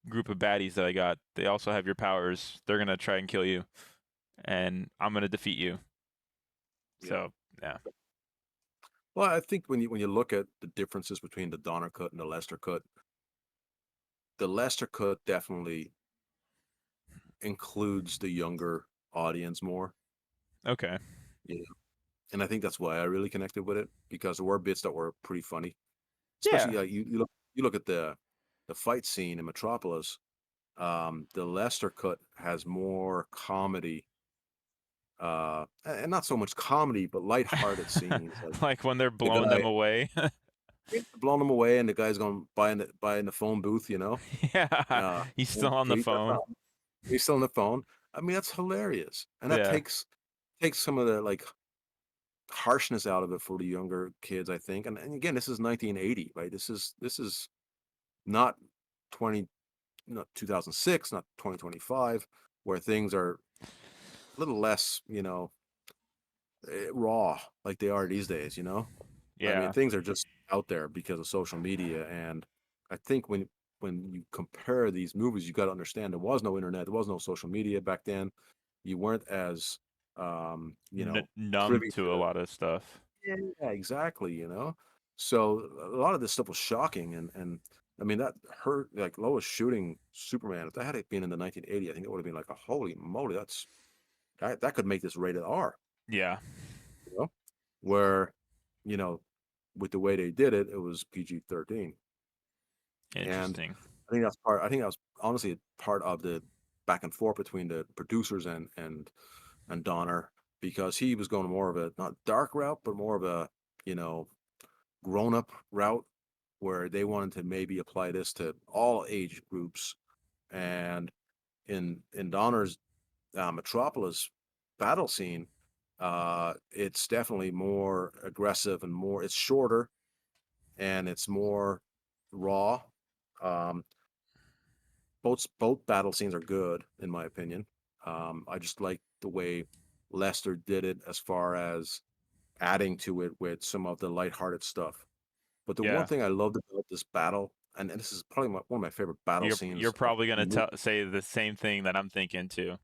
Speaker 2: group of baddies that I got. They also have your powers. They're gonna try and kill you, and I'm gonna defeat you.
Speaker 3: Yeah.
Speaker 2: So yeah,
Speaker 3: Well, I think when you look at the differences between the Donner Cut and the Lester Cut definitely includes the younger audience more.
Speaker 2: okay,
Speaker 3: You know, and I think that's why I really connected with it, because there were bits that were pretty funny. Especially
Speaker 2: yeah,
Speaker 3: you look at the fight scene in Metropolis. The Lester Cut has more comedy, and not so much comedy, but lighthearted scenes, like
Speaker 2: like when they're
Speaker 3: the
Speaker 2: blowing them
Speaker 3: guy
Speaker 2: away.
Speaker 3: blowing him away, and the guy's going buying the phone booth,
Speaker 2: Yeah, he's
Speaker 3: on
Speaker 2: still
Speaker 3: the
Speaker 2: on the
Speaker 3: street.
Speaker 2: phone.
Speaker 3: He's still on the phone. I mean, that's hilarious, and that
Speaker 2: Yeah,
Speaker 3: takes some of the like harshness out of it for the younger kids, I think. And again, this is 1980, right? This is not 20, not 2006, not 2025, where things are a little less, raw like they are these days. I mean,
Speaker 2: yeah,
Speaker 3: things are just out there because of social media. And I think when you compare these movies, you got to understand there was no internet, there was no social media back then. You weren't as
Speaker 2: numb
Speaker 3: privy
Speaker 2: to a
Speaker 3: to.
Speaker 2: lot of stuff.
Speaker 3: Yeah, exactly. So a lot of this stuff was shocking, and I mean that hurt, like Lois shooting Superman. If that had been in the 1980, I think it would have been like a holy moly, that could make this rated R,
Speaker 2: Yeah,
Speaker 3: you know, where you know with the way they did it, it was PG-13, and
Speaker 2: interesting.
Speaker 3: I think that was honestly part of the back and forth between the producers and Donner, because he was going more of a not dark route, but more of a you know grown-up route, where they wanted to maybe apply this to all age groups. And in Donner's Metropolis battle scene, it's definitely more aggressive and more. It's shorter and it's more raw. Um, both battle scenes are good in my opinion. I just like the way Lester did it as far as adding to it with some of the lighthearted stuff. But the one
Speaker 2: Yeah.
Speaker 3: thing I loved about this battle, and this is probably one of my favorite battle
Speaker 2: You're
Speaker 3: scenes of
Speaker 2: probably
Speaker 3: any
Speaker 2: gonna
Speaker 3: movie.
Speaker 2: say the same thing that I'm thinking too,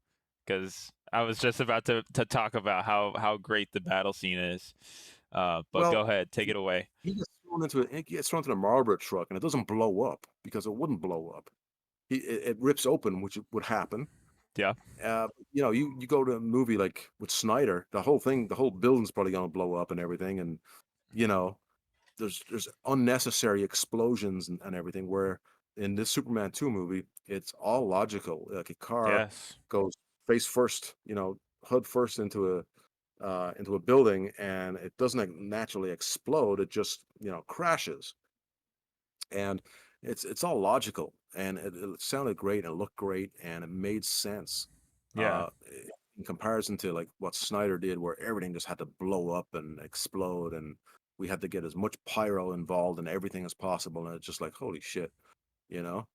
Speaker 2: because I was just about to talk about how great the battle scene is. But go
Speaker 3: Well,
Speaker 2: ahead, take
Speaker 3: he
Speaker 2: it away.
Speaker 3: he gets thrown into a Marlboro truck, and it doesn't blow up because it wouldn't blow up. It rips open, which would happen.
Speaker 2: Yeah.
Speaker 3: You go to a movie like with Snyder, the whole building's probably gonna blow up and everything, and you know, there's unnecessary explosions and everything. Where in this Superman 2 movie, it's all logical. Like a car
Speaker 2: Yes.
Speaker 3: goes face first, hood first into a building, and it doesn't naturally explode. It just crashes. And it's all logical, and it sounded great and it looked great and it made sense.
Speaker 2: Yeah.
Speaker 3: In comparison to like what Snyder did, where everything just had to blow up and explode, and we had to get as much pyro involved in everything as possible, and it's just like holy shit, you know.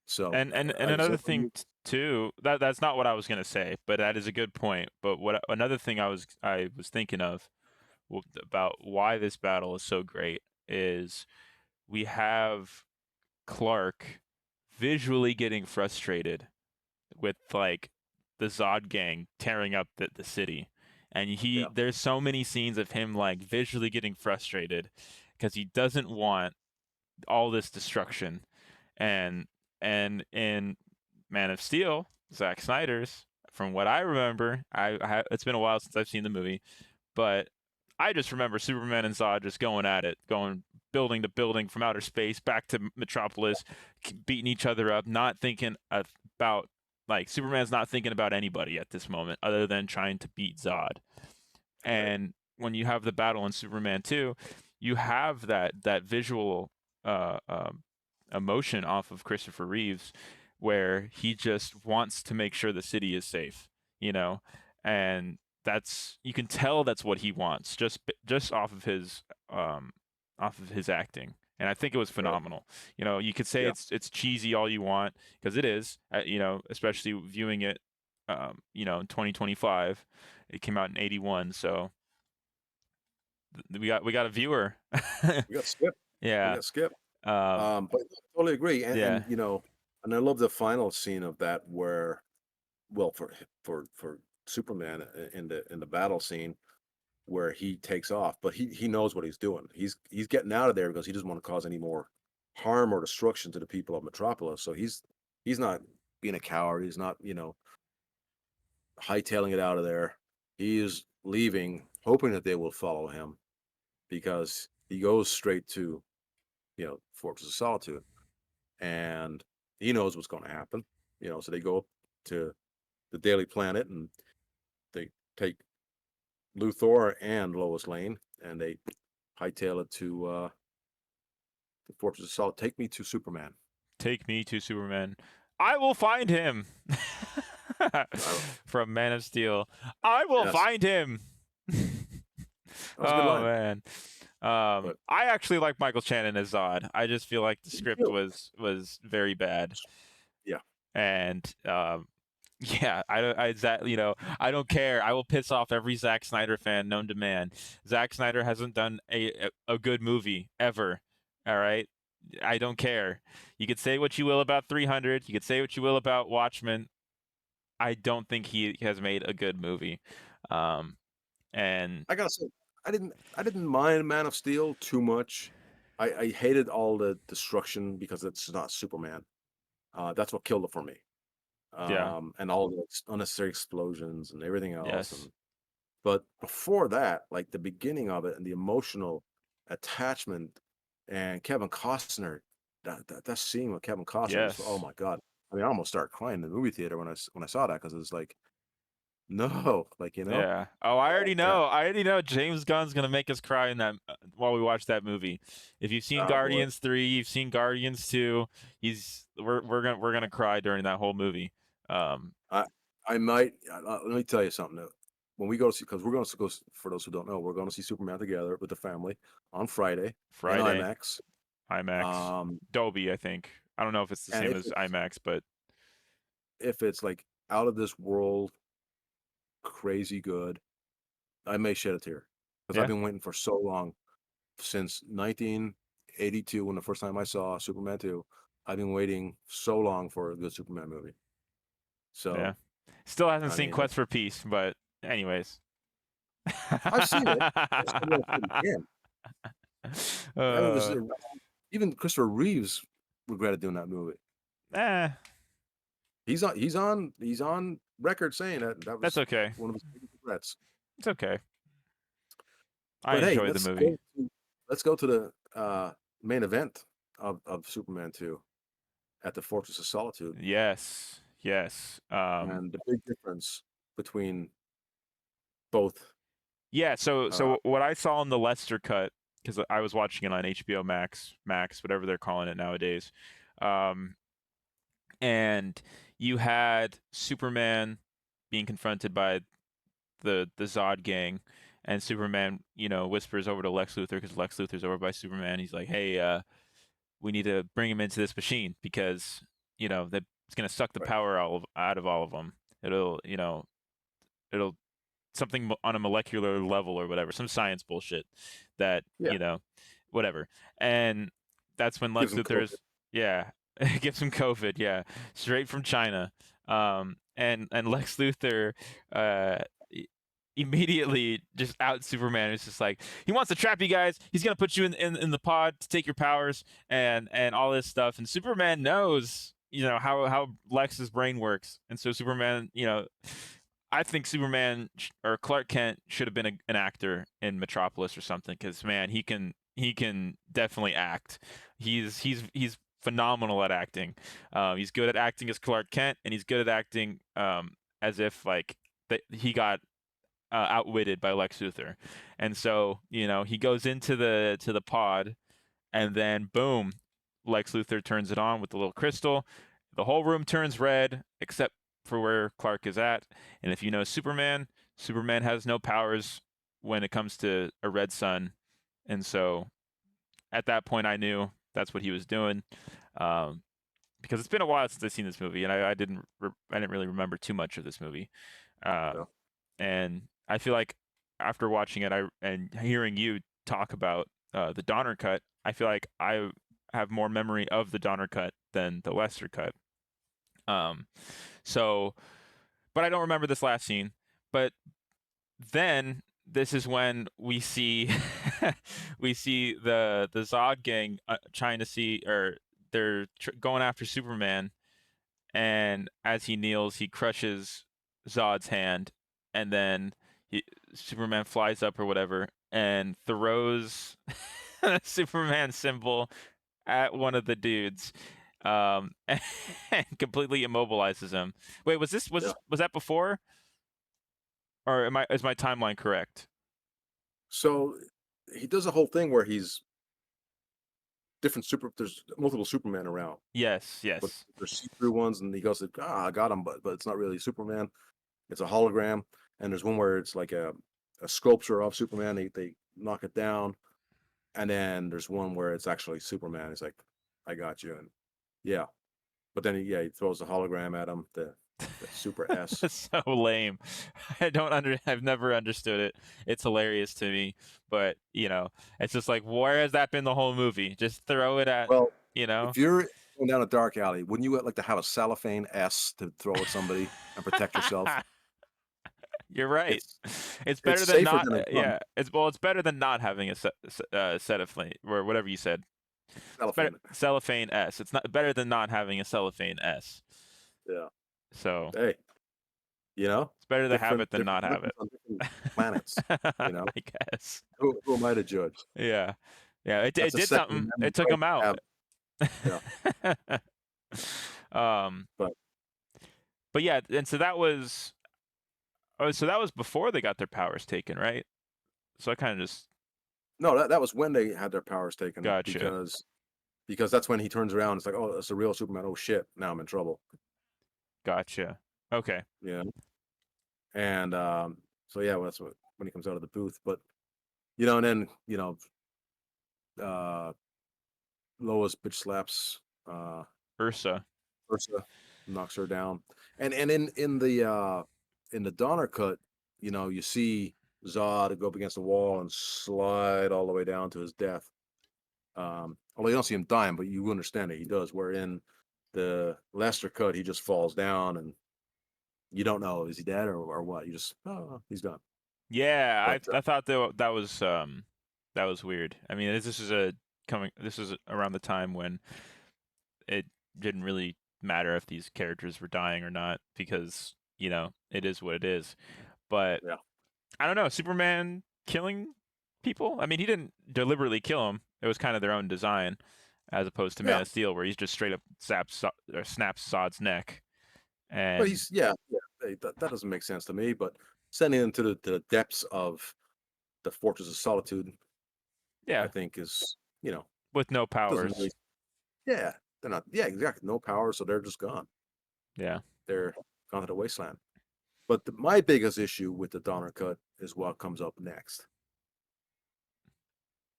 Speaker 3: So
Speaker 2: And
Speaker 3: I
Speaker 2: another
Speaker 3: said,
Speaker 2: thing too, that's not what I was gonna say, but that is a good point. But another thing I was thinking of about why this battle is so great is we have Clark visually getting frustrated with like the Zod gang tearing up the city. And
Speaker 3: yeah,
Speaker 2: there's so many scenes of him like visually getting frustrated because he doesn't want all this destruction. And in Man of Steel, Zack Snyder's, from what I remember, it's been a while since I've seen the movie, but I just remember Superman and Zod just going at it, going building to building from outer space back to Metropolis, beating each other up, not thinking about like Superman's not thinking about anybody at this moment other than trying to beat Zod.
Speaker 3: right,
Speaker 2: And when you have the battle in Superman 2, you have that visual uh, um, emotion off of Christopher Reeves where he just wants to make sure the city is safe, you know, and that's you can tell that's what he wants just off of his acting. And I think it was
Speaker 3: right.
Speaker 2: phenomenal. You know, you could say
Speaker 3: Yeah,
Speaker 2: it's cheesy all you want because it is. You know, especially viewing it, you know, in 2025. It came out in 81, so we got a viewer.
Speaker 3: we got Skip. We
Speaker 2: Yeah.
Speaker 3: got Skip.
Speaker 2: Um,
Speaker 3: But totally agree, and
Speaker 2: yeah.
Speaker 3: you know, and I love the final scene of that where, well, for Superman in the battle scene where he takes off, but he knows what he's doing. He's getting out of there because he doesn't want to cause any more harm or destruction to the people of Metropolis. So he's not being a coward. He's not, you know, hightailing it out of there. He is leaving, hoping that they will follow him because he goes straight to, you know, Fortress of Solitude, and he knows what's going to happen. You know, so they go up to the Daily Planet and they take Luthor and Lois Lane, and they hightail it to the Fortress of Solitude. Take me to Superman.
Speaker 2: Take me to Superman. I will find him.
Speaker 3: I,
Speaker 2: From Man of Steel. I will
Speaker 3: yes,
Speaker 2: find him.
Speaker 3: that was a good
Speaker 2: Oh
Speaker 3: line.
Speaker 2: man.
Speaker 3: But
Speaker 2: I actually like Michael Shannon as Zod. I just feel like the
Speaker 3: me
Speaker 2: script
Speaker 3: too.
Speaker 2: was very bad.
Speaker 3: Yeah,
Speaker 2: And yeah, I don't you know, I don't care. I will piss off every Zack Snyder fan known to man. Zack Snyder hasn't done a good movie ever. All right? I don't care. You could say what you will about 300, you could say what you will about Watchmen. I don't think he has made a good movie. Um and
Speaker 3: I gotta say, I didn't mind Man of Steel too much. I hated all the destruction because it's not Superman. That's what killed it for me.
Speaker 2: yeah,
Speaker 3: And all the unnecessary explosions and everything else.
Speaker 2: yes.
Speaker 3: And but before that, like the beginning of it and the emotional attachment and Kevin Costner, that scene with Kevin Costner was, oh
Speaker 2: Yes.
Speaker 3: my God. I mean, I almost started crying in the movie theater when I saw that because it was like, no, like, you know,
Speaker 2: Yeah. Oh, I already
Speaker 3: yeah,
Speaker 2: know. I already know James Gunn's gonna make us cry in that while we watch that movie. If you've seen
Speaker 3: oh boy.
Speaker 2: Guardians 3, you've seen Guardians 2, we're gonna cry during that whole movie. Um,
Speaker 3: I I might let me tell you something though. When we go to see, because we're going to go, for those who don't know, we're going to see Superman together with the family on Friday in
Speaker 2: Friday,
Speaker 3: IMAX.
Speaker 2: IMAX,
Speaker 3: Um,
Speaker 2: Dolby, I think. I don't know if it's the
Speaker 3: and
Speaker 2: same as IMAX, but
Speaker 3: if it's like out of this world, crazy good, I may shed a tear because I've
Speaker 2: yeah,
Speaker 3: been waiting for so long since 1982 when the first time I saw Superman 2. I've been waiting so long for a good Superman movie.
Speaker 2: yeah.
Speaker 3: So
Speaker 2: Still hasn't
Speaker 3: I
Speaker 2: seen
Speaker 3: mean,
Speaker 2: Quest for Peace, but anyways.
Speaker 3: I've seen it. I just don't want to see it again. I mean,
Speaker 2: uh,
Speaker 3: even Christopher Reeves regretted doing that movie.
Speaker 2: eh,
Speaker 3: He's on record saying that
Speaker 2: that's
Speaker 3: was
Speaker 2: okay.
Speaker 3: one of his biggest regrets.
Speaker 2: It's okay. I
Speaker 3: But hey,
Speaker 2: enjoyed the movie.
Speaker 3: let's go to the main event of Superman 2 at the Fortress of Solitude,
Speaker 2: Yes, yes.
Speaker 3: and the big difference between both.
Speaker 2: Yeah. So
Speaker 3: Uh,
Speaker 2: what I saw in the Lester cut because I was watching it on HBO Max, whatever they're calling it nowadays. And you had Superman being confronted by the Zod gang, and Superman, whispers over to Lex Luthor, because Lex Luthor's over by Superman. He's like, "Hey, we need to bring him into this machine because that it's gonna suck the
Speaker 3: Right.
Speaker 2: power out of all of them. It'll something on a molecular level or whatever, some science bullshit that
Speaker 3: Yeah.
Speaker 2: whatever." And that's when Lex
Speaker 3: Gives him COVID.
Speaker 2: Luthor's gives him COVID, straight from China. And Lex Luthor immediately just out Superman. It's just like, he wants to trap you guys. He's gonna put you in the pod to take your powers and all this stuff. And Superman knows how Lex's brain works, and so Superman, I think Superman or Clark Kent should have been an actor in Metropolis or something, because man, he can definitely act. He's phenomenal at acting. He's good at acting as Clark Kent, and he's good at acting as if like he got outwitted by Lex Luthor. And so he goes into the pod, and then boom, Lex Luthor turns it on with the little crystal. The whole room turns red except for where Clark is at. And if you know Superman has no powers when it comes to a red sun. And so at that point, I knew that's what he was doing, because it's been a while since I've seen this movie, and I didn't really remember too much of this movie.
Speaker 3: No.
Speaker 2: And I feel like after watching it, and hearing you talk about the Donner cut, I feel like I have more memory of the Donner cut than the Lester cut. So, but I don't remember this last scene. But then this is when we see the Zod gang trying to see, or they're going after Superman, and as he kneels, he crushes Zod's hand, and then Superman flies up or whatever and throws Superman symbol at one of the dudes, and completely immobilizes him. Wait, was that before, or is my timeline correct?
Speaker 3: So he does a whole thing where he's there's multiple Superman around,
Speaker 2: Yes,
Speaker 3: but
Speaker 2: yes.
Speaker 3: there's see-through ones, and he goes, I got him, but it's not really Superman. It's a hologram. And there's one where it's like a sculpture of Superman. They knock it down, and then there's one where it's actually Superman. He's like, I got you. And yeah, but then he throws the hologram at him, the Super S.
Speaker 2: That's so lame. I've never understood it. It's hilarious to me, but it's just like, where has that been the whole movie? Just throw it at,
Speaker 3: Well, if you're going down a dark alley, wouldn't you like to have a cellophane S to throw at somebody and protect yourself?
Speaker 2: You're right. It's better
Speaker 3: It's
Speaker 2: than
Speaker 3: safer
Speaker 2: not.
Speaker 3: than a gun.
Speaker 2: Yeah, it's better than not having a set of flame, or whatever you said.
Speaker 3: Cellophane.
Speaker 2: Cellophane S. It's not better than not having a cellophane S.
Speaker 3: Yeah.
Speaker 2: So
Speaker 3: Hey,
Speaker 2: it's better to have it than not have it.
Speaker 3: On different planets.
Speaker 2: I guess.
Speaker 3: Who am I to judge?
Speaker 2: Yeah. It
Speaker 3: That's a
Speaker 2: did
Speaker 3: Second
Speaker 2: something.
Speaker 3: Amendment
Speaker 2: It took
Speaker 3: right
Speaker 2: him
Speaker 3: to
Speaker 2: out.
Speaker 3: have. Yeah.
Speaker 2: But yeah, and so that was before they got their powers taken, right? So I kind of just
Speaker 3: No, that was when they had their powers taken.
Speaker 2: Gotcha.
Speaker 3: Because that's when he turns around. It's like, oh, that's a real Superman. Oh shit! Now I'm in trouble.
Speaker 2: Gotcha. Okay.
Speaker 3: Yeah. And so yeah, well, that's when he comes out of the booth. But and then Lois bitch slaps
Speaker 2: Ursa.
Speaker 3: Ursa, knocks her down, and in the Donner cut, you see Zod go up against the wall and slide all the way down to his death. Although you don't see him dying, but you understand that he does. Where in the Lester cut, he just falls down, and you don't know, is he dead or what? You just, oh, he's done.
Speaker 2: Yeah,
Speaker 3: But,
Speaker 2: I thought that was weird. I mean, this is around the time when it didn't really matter if these characters were dying or not, because it is what it is. But
Speaker 3: yeah,
Speaker 2: I don't know, Superman killing people. I mean, he didn't deliberately kill them. It was kind of their own design, as opposed to Man of Steel, where he's just straight up snaps Zod's neck. And
Speaker 3: but he's that doesn't make sense to me. But sending him to the depths of the Fortress of Solitude,
Speaker 2: Yeah,
Speaker 3: I think is,
Speaker 2: with no
Speaker 3: doesn't
Speaker 2: powers.
Speaker 3: really. Yeah, they're not. Yeah, exactly. No power, so they're just gone.
Speaker 2: Yeah.
Speaker 3: They're gone to the wasteland. But my biggest issue with the Donner cut is what comes up next,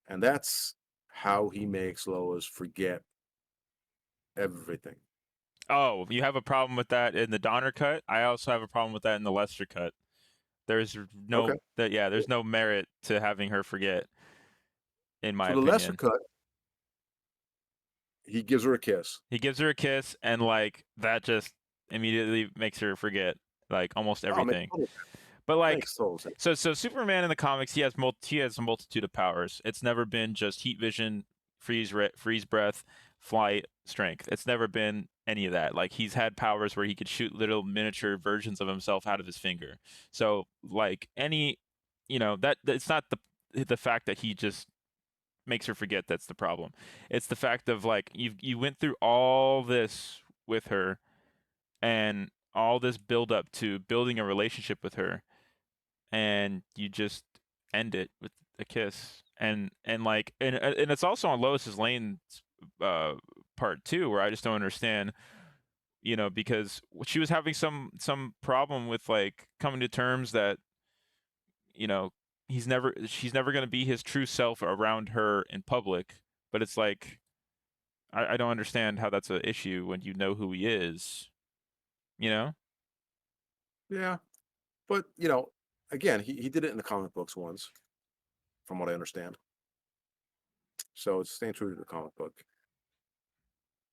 Speaker 3: and that's how he makes Lois forget everything.
Speaker 2: Oh, you have a problem with that in the Donner cut? I also have a problem with that in the Lester cut. There's
Speaker 3: Okay.
Speaker 2: there's no merit to having her forget, in my
Speaker 3: So the Lesser
Speaker 2: opinion.
Speaker 3: cut, he gives her a kiss.
Speaker 2: He gives her a kiss, and like that just immediately makes her forget like almost
Speaker 3: Oh, makes
Speaker 2: everything.
Speaker 3: total,
Speaker 2: But like,
Speaker 3: makes total sense.
Speaker 2: so Superman in the comics, he has a multitude of powers. It's never been just heat vision, freeze breath, flight, strength. It's never been any of that. Like he's had powers where he could shoot little miniature versions of himself out of his finger. So like any, that it's not the fact that he just makes her forget that's the problem. It's the fact of like you went through all this with her and all this build up to building a relationship with her, and you just end it with a kiss. And it's also on Lois's Lane uh part too, where I just don't understand, because she was having some problem with like coming to terms that, you know she's never going to be his true self around her in public. But it's like, I don't understand how that's an issue when you know who he is, you know
Speaker 3: Yeah, but again, he did it in the comic books once, from what I understand. So it's staying true to the comic book.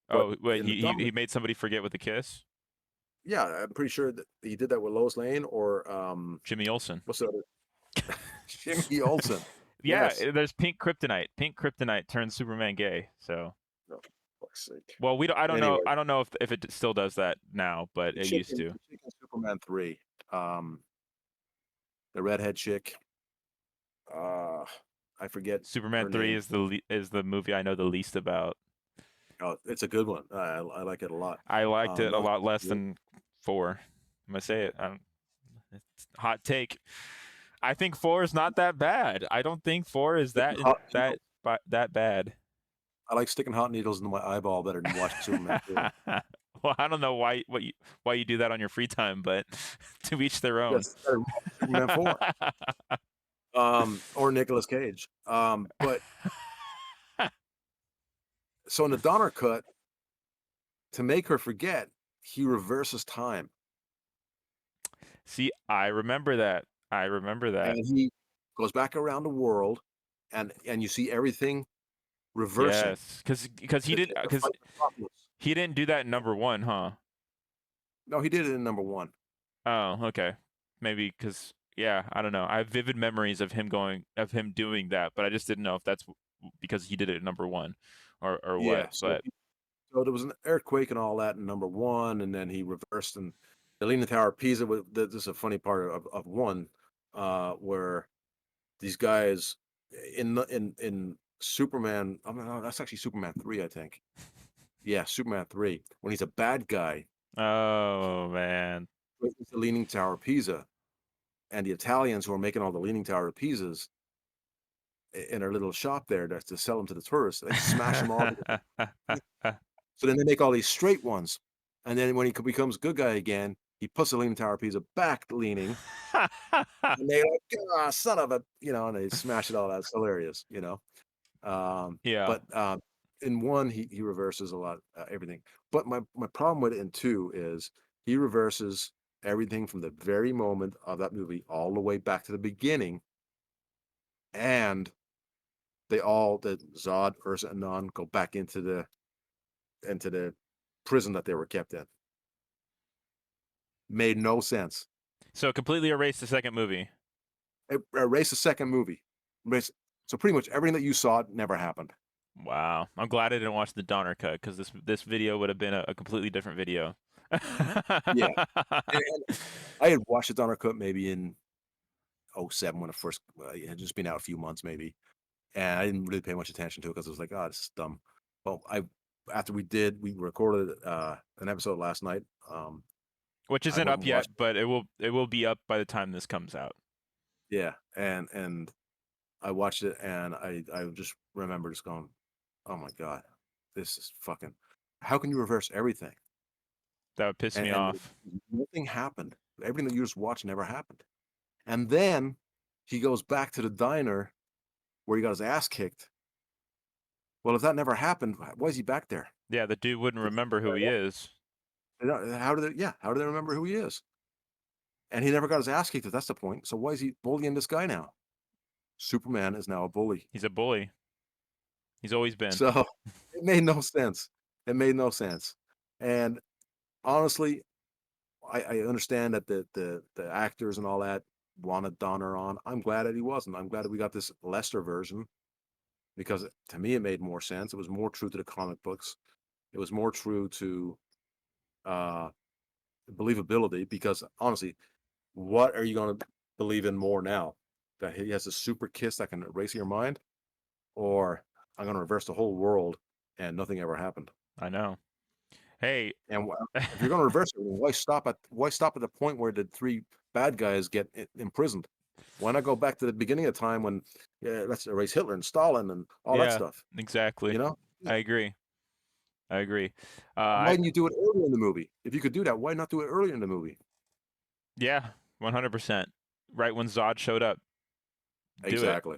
Speaker 3: But
Speaker 2: Oh wait,
Speaker 3: in the
Speaker 2: he
Speaker 3: Donner,
Speaker 2: made somebody forget with a kiss?
Speaker 3: yeah, I'm pretty sure that he did that with Lois Lane or
Speaker 2: Jimmy Olsen.
Speaker 3: what's the other Jimmy Olsen.
Speaker 2: Yeah,
Speaker 3: Yes.
Speaker 2: there's pink kryptonite. Pink kryptonite turns Superman gay. So,
Speaker 3: No, for fuck's sake.
Speaker 2: well, we don't. I don't know.
Speaker 3: Anyway,
Speaker 2: I don't know if it still does that now, but it used to.
Speaker 3: the chick in Superman 3, um, the redhead chick. Uh, I forget
Speaker 2: Superman
Speaker 3: her
Speaker 2: 3
Speaker 3: name.
Speaker 2: is the movie I know the least about.
Speaker 3: Oh, it's a good one. I like it a lot.
Speaker 2: I liked it a
Speaker 3: No,
Speaker 2: lot less than 4. I'm gonna say it. It's a hot take. I think 4 is not that bad. I don't think 4 is
Speaker 3: sticking hot needles.
Speaker 2: that bad.
Speaker 3: I like sticking hot needles into my eyeball better than watching Superman 3.
Speaker 2: Well, I don't know why you do that on your free time, but to each their own.
Speaker 3: Yes, better than watching Superman 4. Or Nicolas Cage. But so in the Donner cut, to make her forget, he reverses time.
Speaker 2: See, I remember that.
Speaker 3: And he goes back around the world, and you see everything reversing
Speaker 2: Yes, because
Speaker 3: to fight Metropolis.
Speaker 2: he didn't do that in number 1, huh?
Speaker 3: No, he did it in number 1.
Speaker 2: Oh, okay. Maybe because, yeah, I don't know. I have vivid memories of him doing that, but I just didn't know if that's because he did it at number 1 or
Speaker 3: Yeah,
Speaker 2: what.
Speaker 3: so
Speaker 2: But
Speaker 3: so there was an earthquake and all that in number 1, and then he reversed, and the Leaning Tower of Pisa. This is a funny part of 1, where these guys in Superman. Oh, no, that's actually Superman 3, I think. Yeah, Superman 3. When he's a bad guy,
Speaker 2: oh man,
Speaker 3: it's the Leaning Tower of Pisa, and the Italians who are making all the Leaning Tower of Pisas in our little shop there that's to sell them to the tourists. They smash them all. So then they make all these straight ones, and then when he becomes good guy again, he puts the Leaning Tower of Pisa back leaning, and they like, ah, son of a, and they smash it all. That's hilarious.
Speaker 2: yeah.
Speaker 3: But in 1, he reverses a lot, everything. But my problem with it in 2 is he reverses everything from the very moment of that movie all the way back to the beginning, and the Zod, Ursa, and Non go back into the prison that they were kept in. Made no sense.
Speaker 2: So completely erased the second movie.
Speaker 3: Erase the second movie. So pretty much everything that you saw never happened.
Speaker 2: Wow, I'm glad I didn't watch the Donner cut because this video would have been a completely different video.
Speaker 3: Yeah. And I had watched the Donner cut maybe in 07 when it first it had just been out a few months maybe, and I didn't really pay much attention to it because I was like, oh, this is dumb. Well, after we recorded an episode last night.
Speaker 2: Which
Speaker 3: I
Speaker 2: isn't
Speaker 3: went
Speaker 2: up
Speaker 3: and
Speaker 2: yet,
Speaker 3: watched.
Speaker 2: but it will be up by the time this comes out.
Speaker 3: Yeah, and I watched it and I just remember just going, oh my God, this is fucking, how can you reverse everything?
Speaker 2: That would piss me
Speaker 3: And
Speaker 2: off.
Speaker 3: nothing happened. Everything that you just watched never happened. And then he goes back to the diner where he got his ass kicked. Well, if that never happened, why is he back there?
Speaker 2: Yeah, the dude wouldn't remember who he is.
Speaker 3: How do they remember who he is? And he never got his ass kicked if that's the point. So why is he bullying this guy now? Superman is now a bully.
Speaker 2: He's a bully. He's always been.
Speaker 3: So it made no sense. It made no sense. And honestly, I understand that the actors and all that wanted Donner on. I'm glad that he wasn't. I'm glad that we got this Lester version because to me it made more sense. It was more true to the comic books. It was more true to uh believability because honestly, what are you going to believe in more now? That he has a super kiss that can erase your mind, or I'm going to reverse the whole world and nothing ever happened?
Speaker 2: I know. Hey,
Speaker 3: And if you're going to reverse it, why stop at the point where the three bad guys get imprisoned? Why not go back to the beginning of time when, yeah, let's erase Hitler and Stalin and all that
Speaker 2: yeah,
Speaker 3: stuff?
Speaker 2: exactly.
Speaker 3: You know,
Speaker 2: I agree. I agree.
Speaker 3: why didn't you do it earlier in the movie? If you could do that, why not do it earlier in the movie?
Speaker 2: Yeah, 100%. Right when Zod showed up, do it.
Speaker 3: Exactly.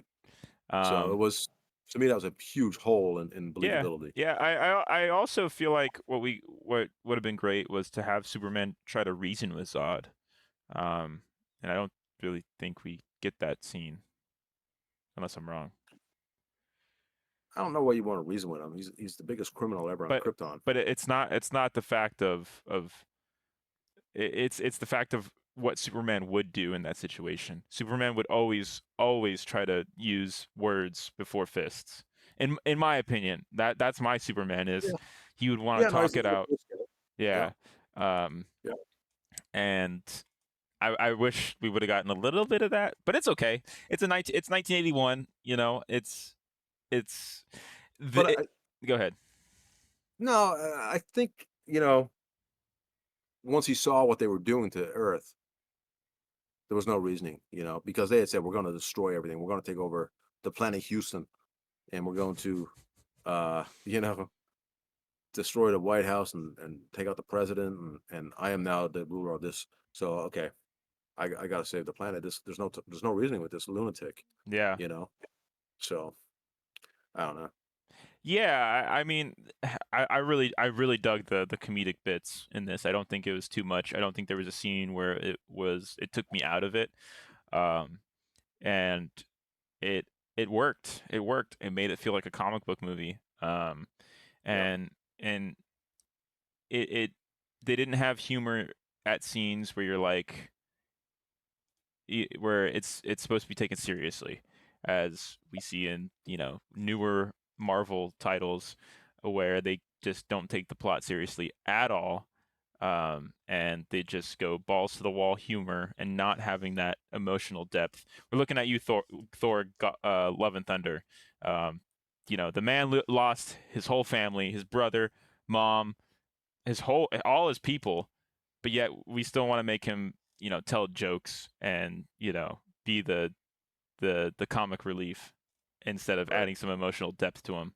Speaker 3: So it was, to me, that was a huge hole in
Speaker 2: Yeah,
Speaker 3: believability.
Speaker 2: yeah. I also feel like what would have been great was to have Superman try to reason with Zod. And I don't really think we get that scene, unless I'm wrong.
Speaker 3: I don't know why you want to reason with him. He's the biggest criminal ever on
Speaker 2: But
Speaker 3: Krypton.
Speaker 2: it's not the fact of it's the fact of what Superman would do in that situation. Superman would always try to use words before fists. In my opinion, that's my Superman is
Speaker 3: Yeah,
Speaker 2: he would want
Speaker 3: yeah,
Speaker 2: to
Speaker 3: no,
Speaker 2: talk it out.
Speaker 3: yeah,
Speaker 2: Yeah. Um,
Speaker 3: yeah.
Speaker 2: and I wish we would have gotten a little bit of that, but it's okay. It's 1981, it's
Speaker 3: But
Speaker 2: go ahead.
Speaker 3: no, I think once he saw what they were doing to Earth, there was no reasoning, because they had said we're going to destroy everything. We're going to take over the planet Houston, and we're going to, destroy the White House and take out the president, and I am now the ruler of this. So okay, I got to save the planet. There's no reasoning with this lunatic,
Speaker 2: Yeah.
Speaker 3: you know. So I don't know.
Speaker 2: Yeah, I mean, I really dug the comedic bits in this. I don't think it was too much. I don't think there was a scene where it took me out of it, um, and it it worked. It worked. It made it feel like a comic book movie.
Speaker 3: Yeah,
Speaker 2: And it they didn't have humor at scenes where you're like where it's supposed to be taken seriously, as we see in newer Marvel titles, where they just don't take the plot seriously at all, and they just go balls to the wall humor and not having that emotional depth. We're looking at you, Love and Thunder. The man lost his whole family, his brother, mom, all his people, but yet we still want to make him tell jokes and be the comic relief instead of
Speaker 3: right.
Speaker 2: adding some emotional depth to him.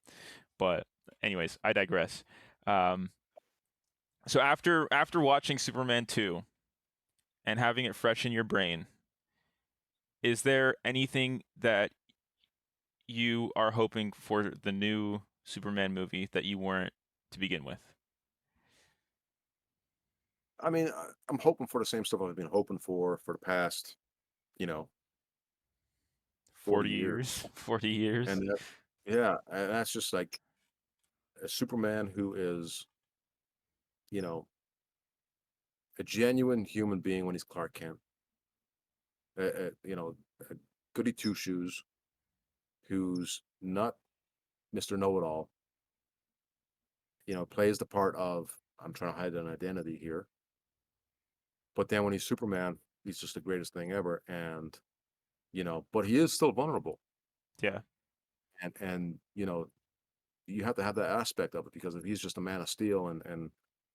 Speaker 2: But anyways, I digress. um so after watching Superman 2 and having it fresh in your brain, is there anything that you are hoping for the new Superman movie that you weren't to begin with?
Speaker 3: I mean, I'm hoping for the same stuff I've been hoping for the past, you know, 40
Speaker 2: 40
Speaker 3: years.
Speaker 2: years. 40 years.
Speaker 3: And yeah, and that's just like a Superman who is, you know, a genuine human being when he's Clark Kent. A goody two shoes who's not Mr. Know It All, plays the part of I'm trying to hide an identity here. But then when he's Superman, he's just the greatest thing ever. And, but he is still vulnerable.
Speaker 2: Yeah.
Speaker 3: And you have to have that aspect of it because if he's just a man of steel and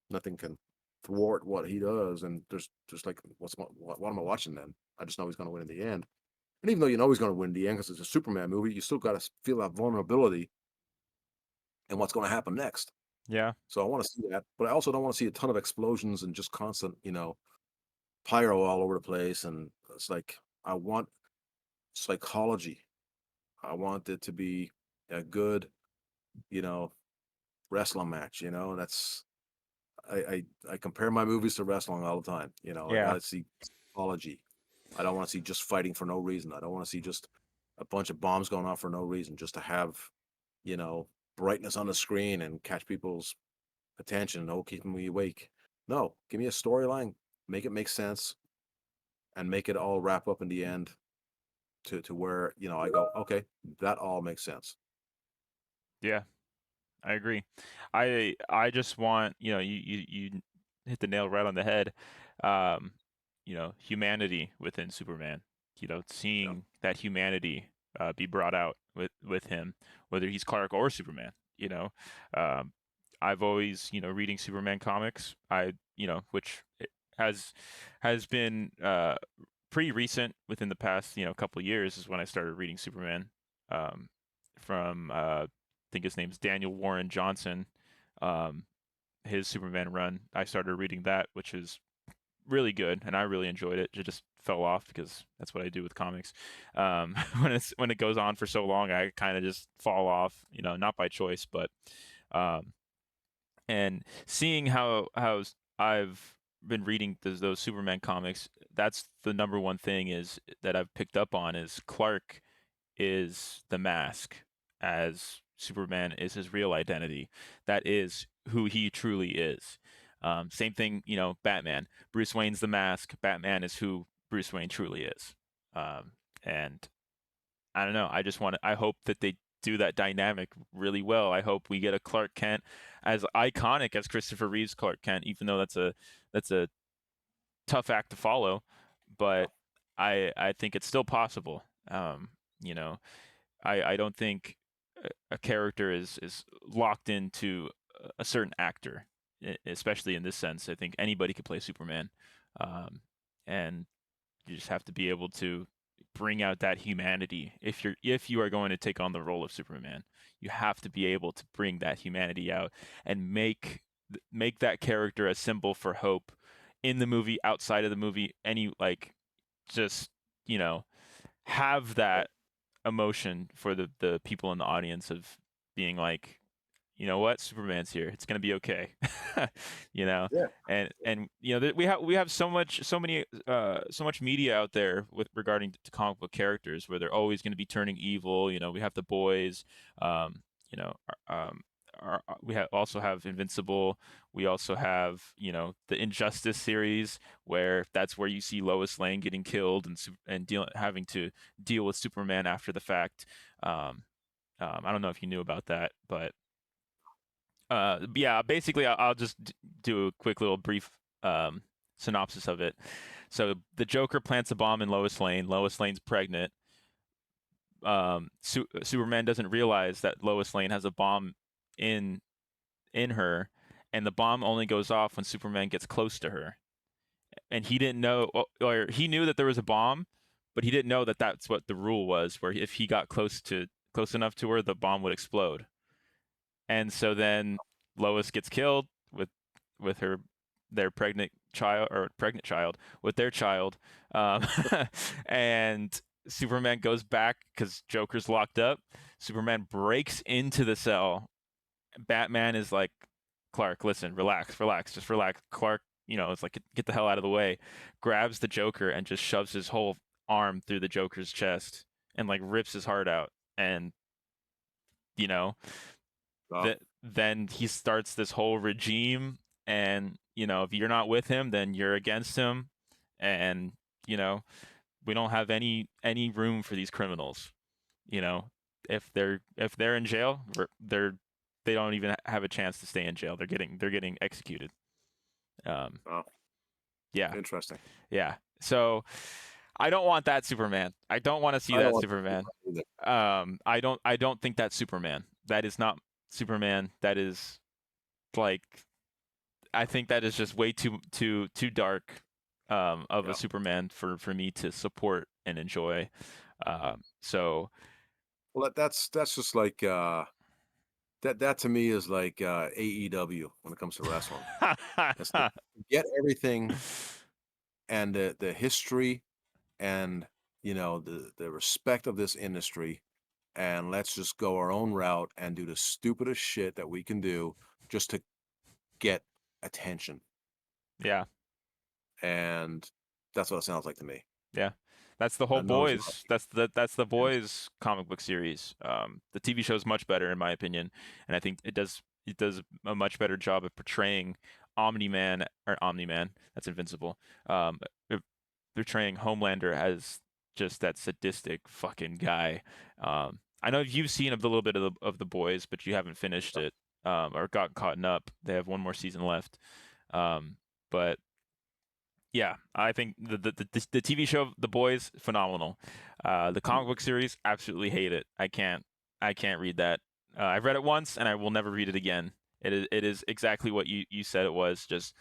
Speaker 3: nothing can thwart what he does, and there's just like what am I watching then? I just know he's going to win in the end. And even though you know he's going to win the end because it's a Superman movie, you still got to feel that vulnerability and what's going to happen next.
Speaker 2: Yeah.
Speaker 3: So I want to see that, but I also don't want to see a ton of explosions and just constant, pyro all over the place. And it's like I want psychology. I want it to be a good, you know, wrestling match. That's I compare my movies to wrestling all the time. I
Speaker 2: Yeah.
Speaker 3: gotta see psychology. I don't want to see just fighting for no reason. I don't want to see just a bunch of bombs going off for no reason, just to have, you know, brightness on the screen and catch people's attention. Oh, keep me awake. No, give me a storyline, make it make sense, and make it all wrap up in the end to where, I go, okay, that all makes sense.
Speaker 2: Yeah. I agree. I just want, you hit the nail right on the head. Um, humanity within Superman.
Speaker 3: Yeah.
Speaker 2: Seeing that humanity be brought out with him, whether he's Clark or Superman. Um, I've always, reading Superman comics. Which has been pretty recent within the past, couple years is when I started reading Superman. From I think his name's Daniel Warren Johnson. Um, his Superman run, I started reading that, which is really good, and I really enjoyed it. It just fell off because that's what I do with comics. When it goes on for so long, I kind of just fall off. Not by choice, but um, and seeing how I've been reading those Superman comics, that's the number one thing is that I've picked up on is Clark is the mask, as Superman is his real identity. That is who he truly is. Same thing, Batman. Bruce Wayne's the mask. Batman is who Bruce Wayne truly is. And I don't know. I hope that they do that dynamic really well. I hope we get a Clark Kent as iconic as Christopher Reeve's Clark Kent, even though that's a tough act to follow, but I think it's still possible. You know, I don't think a character is locked into a certain actor, especially in this sense. I think anybody could play Superman, and you just have to be able to bring out that humanity. If you are going to take on the role of Superman, you have to be able to bring that humanity out and make that character a symbol for hope in the movie, outside of the movie, just you know have that emotion for the people in the audience of being like, you know what, Superman's here. It's gonna be okay. you know,
Speaker 3: Yeah.
Speaker 2: and we have so much media out there with regarding to comic book characters where they're always going to be turning evil. We have the boys. Um, you know, also have Invincible. We also have the Injustice series where that's where you see Lois Lane getting killed and having to deal with Superman after the fact. I don't know if you knew about that, but yeah, basically, I'll just do a quick little brief synopsis of it. So the Joker plants a bomb in Lois Lane. Lois Lane's pregnant. Superman doesn't realize that Lois Lane has a bomb in her, and the bomb only goes off when Superman gets close to her. And he didn't know, or he knew that there was a bomb, but he didn't know that that's what the rule was, where if he got close enough to her, the bomb would explode. And so then Lois gets killed with their pregnant child with their child, and Superman goes back because Joker's locked up. Superman breaks into the cell. Batman is like, Clark, listen, relax, just relax. Clark, it's like, get the hell out of the way. Grabs the Joker and just shoves his whole arm through the Joker's chest and like rips his heart out. And then he starts this whole regime, and if you're not with him, then you're against him, and we don't have any room for these criminals. If they're in jail, they don't even have a chance to stay in jail. They're getting executed.
Speaker 3: Oh,
Speaker 2: Yeah,
Speaker 3: interesting.
Speaker 2: yeah. So I don't want that Superman. I don't want to see that Superman. I don't think that's Superman. That is not Superman. That is like, I think that is just way too dark of a Superman for me to support and enjoy. So
Speaker 3: Well, that's just like that to me is like AEW when it comes to wrestling. It's like get everything and the history and the respect of this industry, and let's just go our own route and do the stupidest shit that we can do just to get attention.
Speaker 2: yeah,
Speaker 3: And that's what it sounds like to me.
Speaker 2: yeah. That's the whole
Speaker 3: And those are
Speaker 2: Boys. That's the
Speaker 3: yeah,
Speaker 2: Boys comic book series. The TV show is much better in my opinion, and I think it does a much better job of portraying Omni-Man. That's Invincible. Of portraying Homelander as just that sadistic fucking guy. I know you've seen a little bit of the Boys, but you haven't finished it or gotten caught up. They have one more season left. But yeah, I think the TV show The Boys phenomenal. The comic book series absolutely hate it. I can't read that. I've read it once and I will never read it again. It is exactly what you said it was, just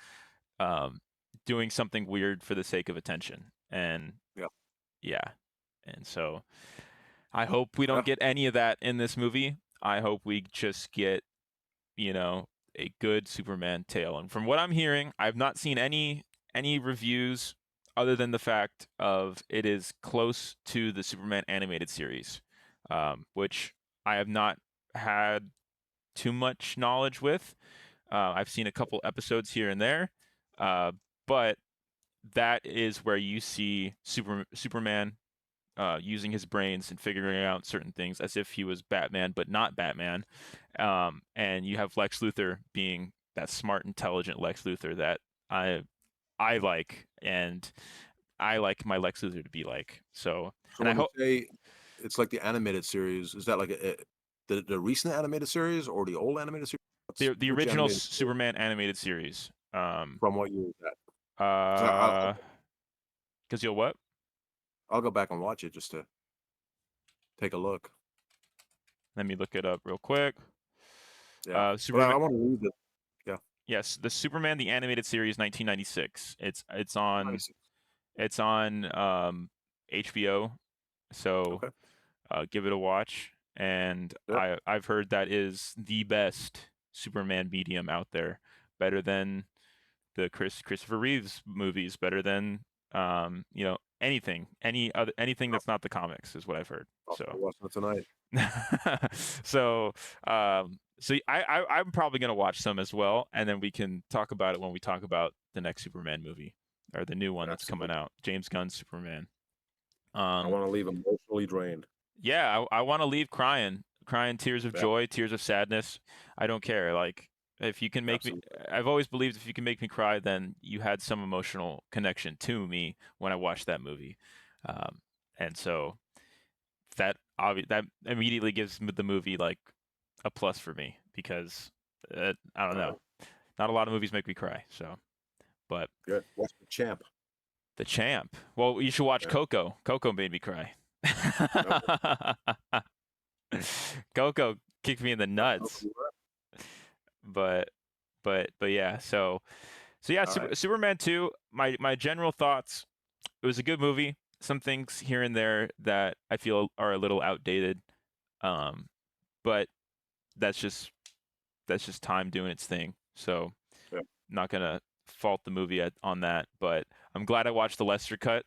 Speaker 2: um, doing something weird for the sake of attention. And
Speaker 3: yeah,
Speaker 2: yeah, and so I hope we
Speaker 3: yeah.
Speaker 2: don't get any of that in this movie. I hope we just get a good Superman tale. And from what I'm hearing, I've not seen any reviews other than the fact of it is close to the Superman animated series, which I have not had too much knowledge with. I've seen a couple episodes here and there, but that is where you see Superman using his brains and figuring out certain things as if he was Batman, but not Batman. And you have Lex Luthor being that smart, intelligent Lex Luthor that I like, and I like my Lex Luthor to be like. So,
Speaker 3: So
Speaker 2: and I
Speaker 3: when you
Speaker 2: hope
Speaker 3: say it's like the animated series, is that like the recent animated series or the old animated series?
Speaker 2: the
Speaker 3: Which
Speaker 2: original
Speaker 3: animated series?
Speaker 2: Superman animated series.
Speaker 3: From what year is that? 'Cause
Speaker 2: Uh, because you'll what?
Speaker 3: I'll go back and watch it just to take a look.
Speaker 2: Let me look it up real quick.
Speaker 3: Yeah, but I
Speaker 2: Superman.
Speaker 3: want to read it. Yeah,
Speaker 2: Yes, the Superman the animated series 1996. It's on
Speaker 3: nice.
Speaker 2: HBO, so
Speaker 3: Okay.
Speaker 2: give it a watch. And
Speaker 3: Yep.
Speaker 2: I've heard that is the best Superman medium out there, better than the Christopher Reeves movies, better than anything
Speaker 3: I'll,
Speaker 2: that's not the comics is what I've heard.
Speaker 3: I'll
Speaker 2: So
Speaker 3: watch it tonight.
Speaker 2: so I'm probably gonna watch some as well, and then we can talk about it when we talk about the next Superman movie or the new one that's coming
Speaker 3: Absolutely.
Speaker 2: out, James Gunn's Superman.
Speaker 3: I want to leave emotionally drained.
Speaker 2: Yeah, I want to leave crying tears of
Speaker 3: Yeah,
Speaker 2: joy, tears of sadness. I don't care. Like if you can make me,
Speaker 3: absolutely.
Speaker 2: I've always believed if you can make me cry, then you had some emotional connection to me when I watched that movie. And so that immediately gives the movie like a plus for me because I don't
Speaker 3: All
Speaker 2: know,
Speaker 3: right.
Speaker 2: not a lot of movies make me cry. So, but
Speaker 3: Good. Watch the champ.
Speaker 2: The Champ. Well, you should watch
Speaker 3: Yeah.
Speaker 2: Coco. Coco made me cry.
Speaker 3: Okay.
Speaker 2: Coco kicked me in the
Speaker 3: I'll go
Speaker 2: nuts.
Speaker 3: through that.
Speaker 2: But but yeah. So yeah,
Speaker 3: All right.
Speaker 2: Superman 2. My general thoughts. It was a good movie. Some things here and there that I feel are a little outdated. Um, but that's just time doing its thing. So
Speaker 3: Yeah.
Speaker 2: not gonna fault the movie on that. But I'm glad I watched the Lester cut.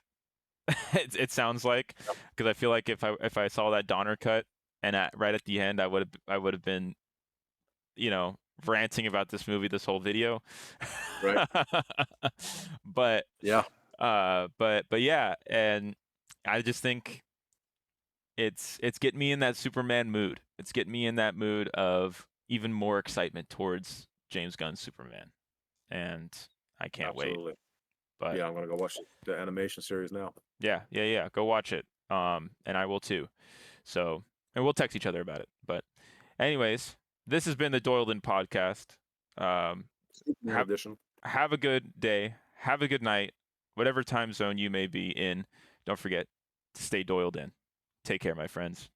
Speaker 2: It sounds like,
Speaker 3: Yep.
Speaker 2: because I feel like if I saw that Donner cut and right at the end I would have been ranting about this movie this whole video.
Speaker 3: Right.
Speaker 2: but
Speaker 3: Yeah.
Speaker 2: but yeah, and I just think it's getting me in that Superman mood. It's getting me in that mood of even more excitement towards James Gunn's Superman, and I can't wait.
Speaker 3: Absolutely.
Speaker 2: But
Speaker 3: Yeah, I'm gonna go watch the animation series now.
Speaker 2: yeah, go watch it. And I will too. So, and we'll text each other about it. But anyways, this has been the Doyledin podcast. Um,
Speaker 3: Superman
Speaker 2: have
Speaker 3: edition.
Speaker 2: have a good day. Have a good night. Whatever time zone you may be in, don't forget to stay Doyled in. Take care, my friends.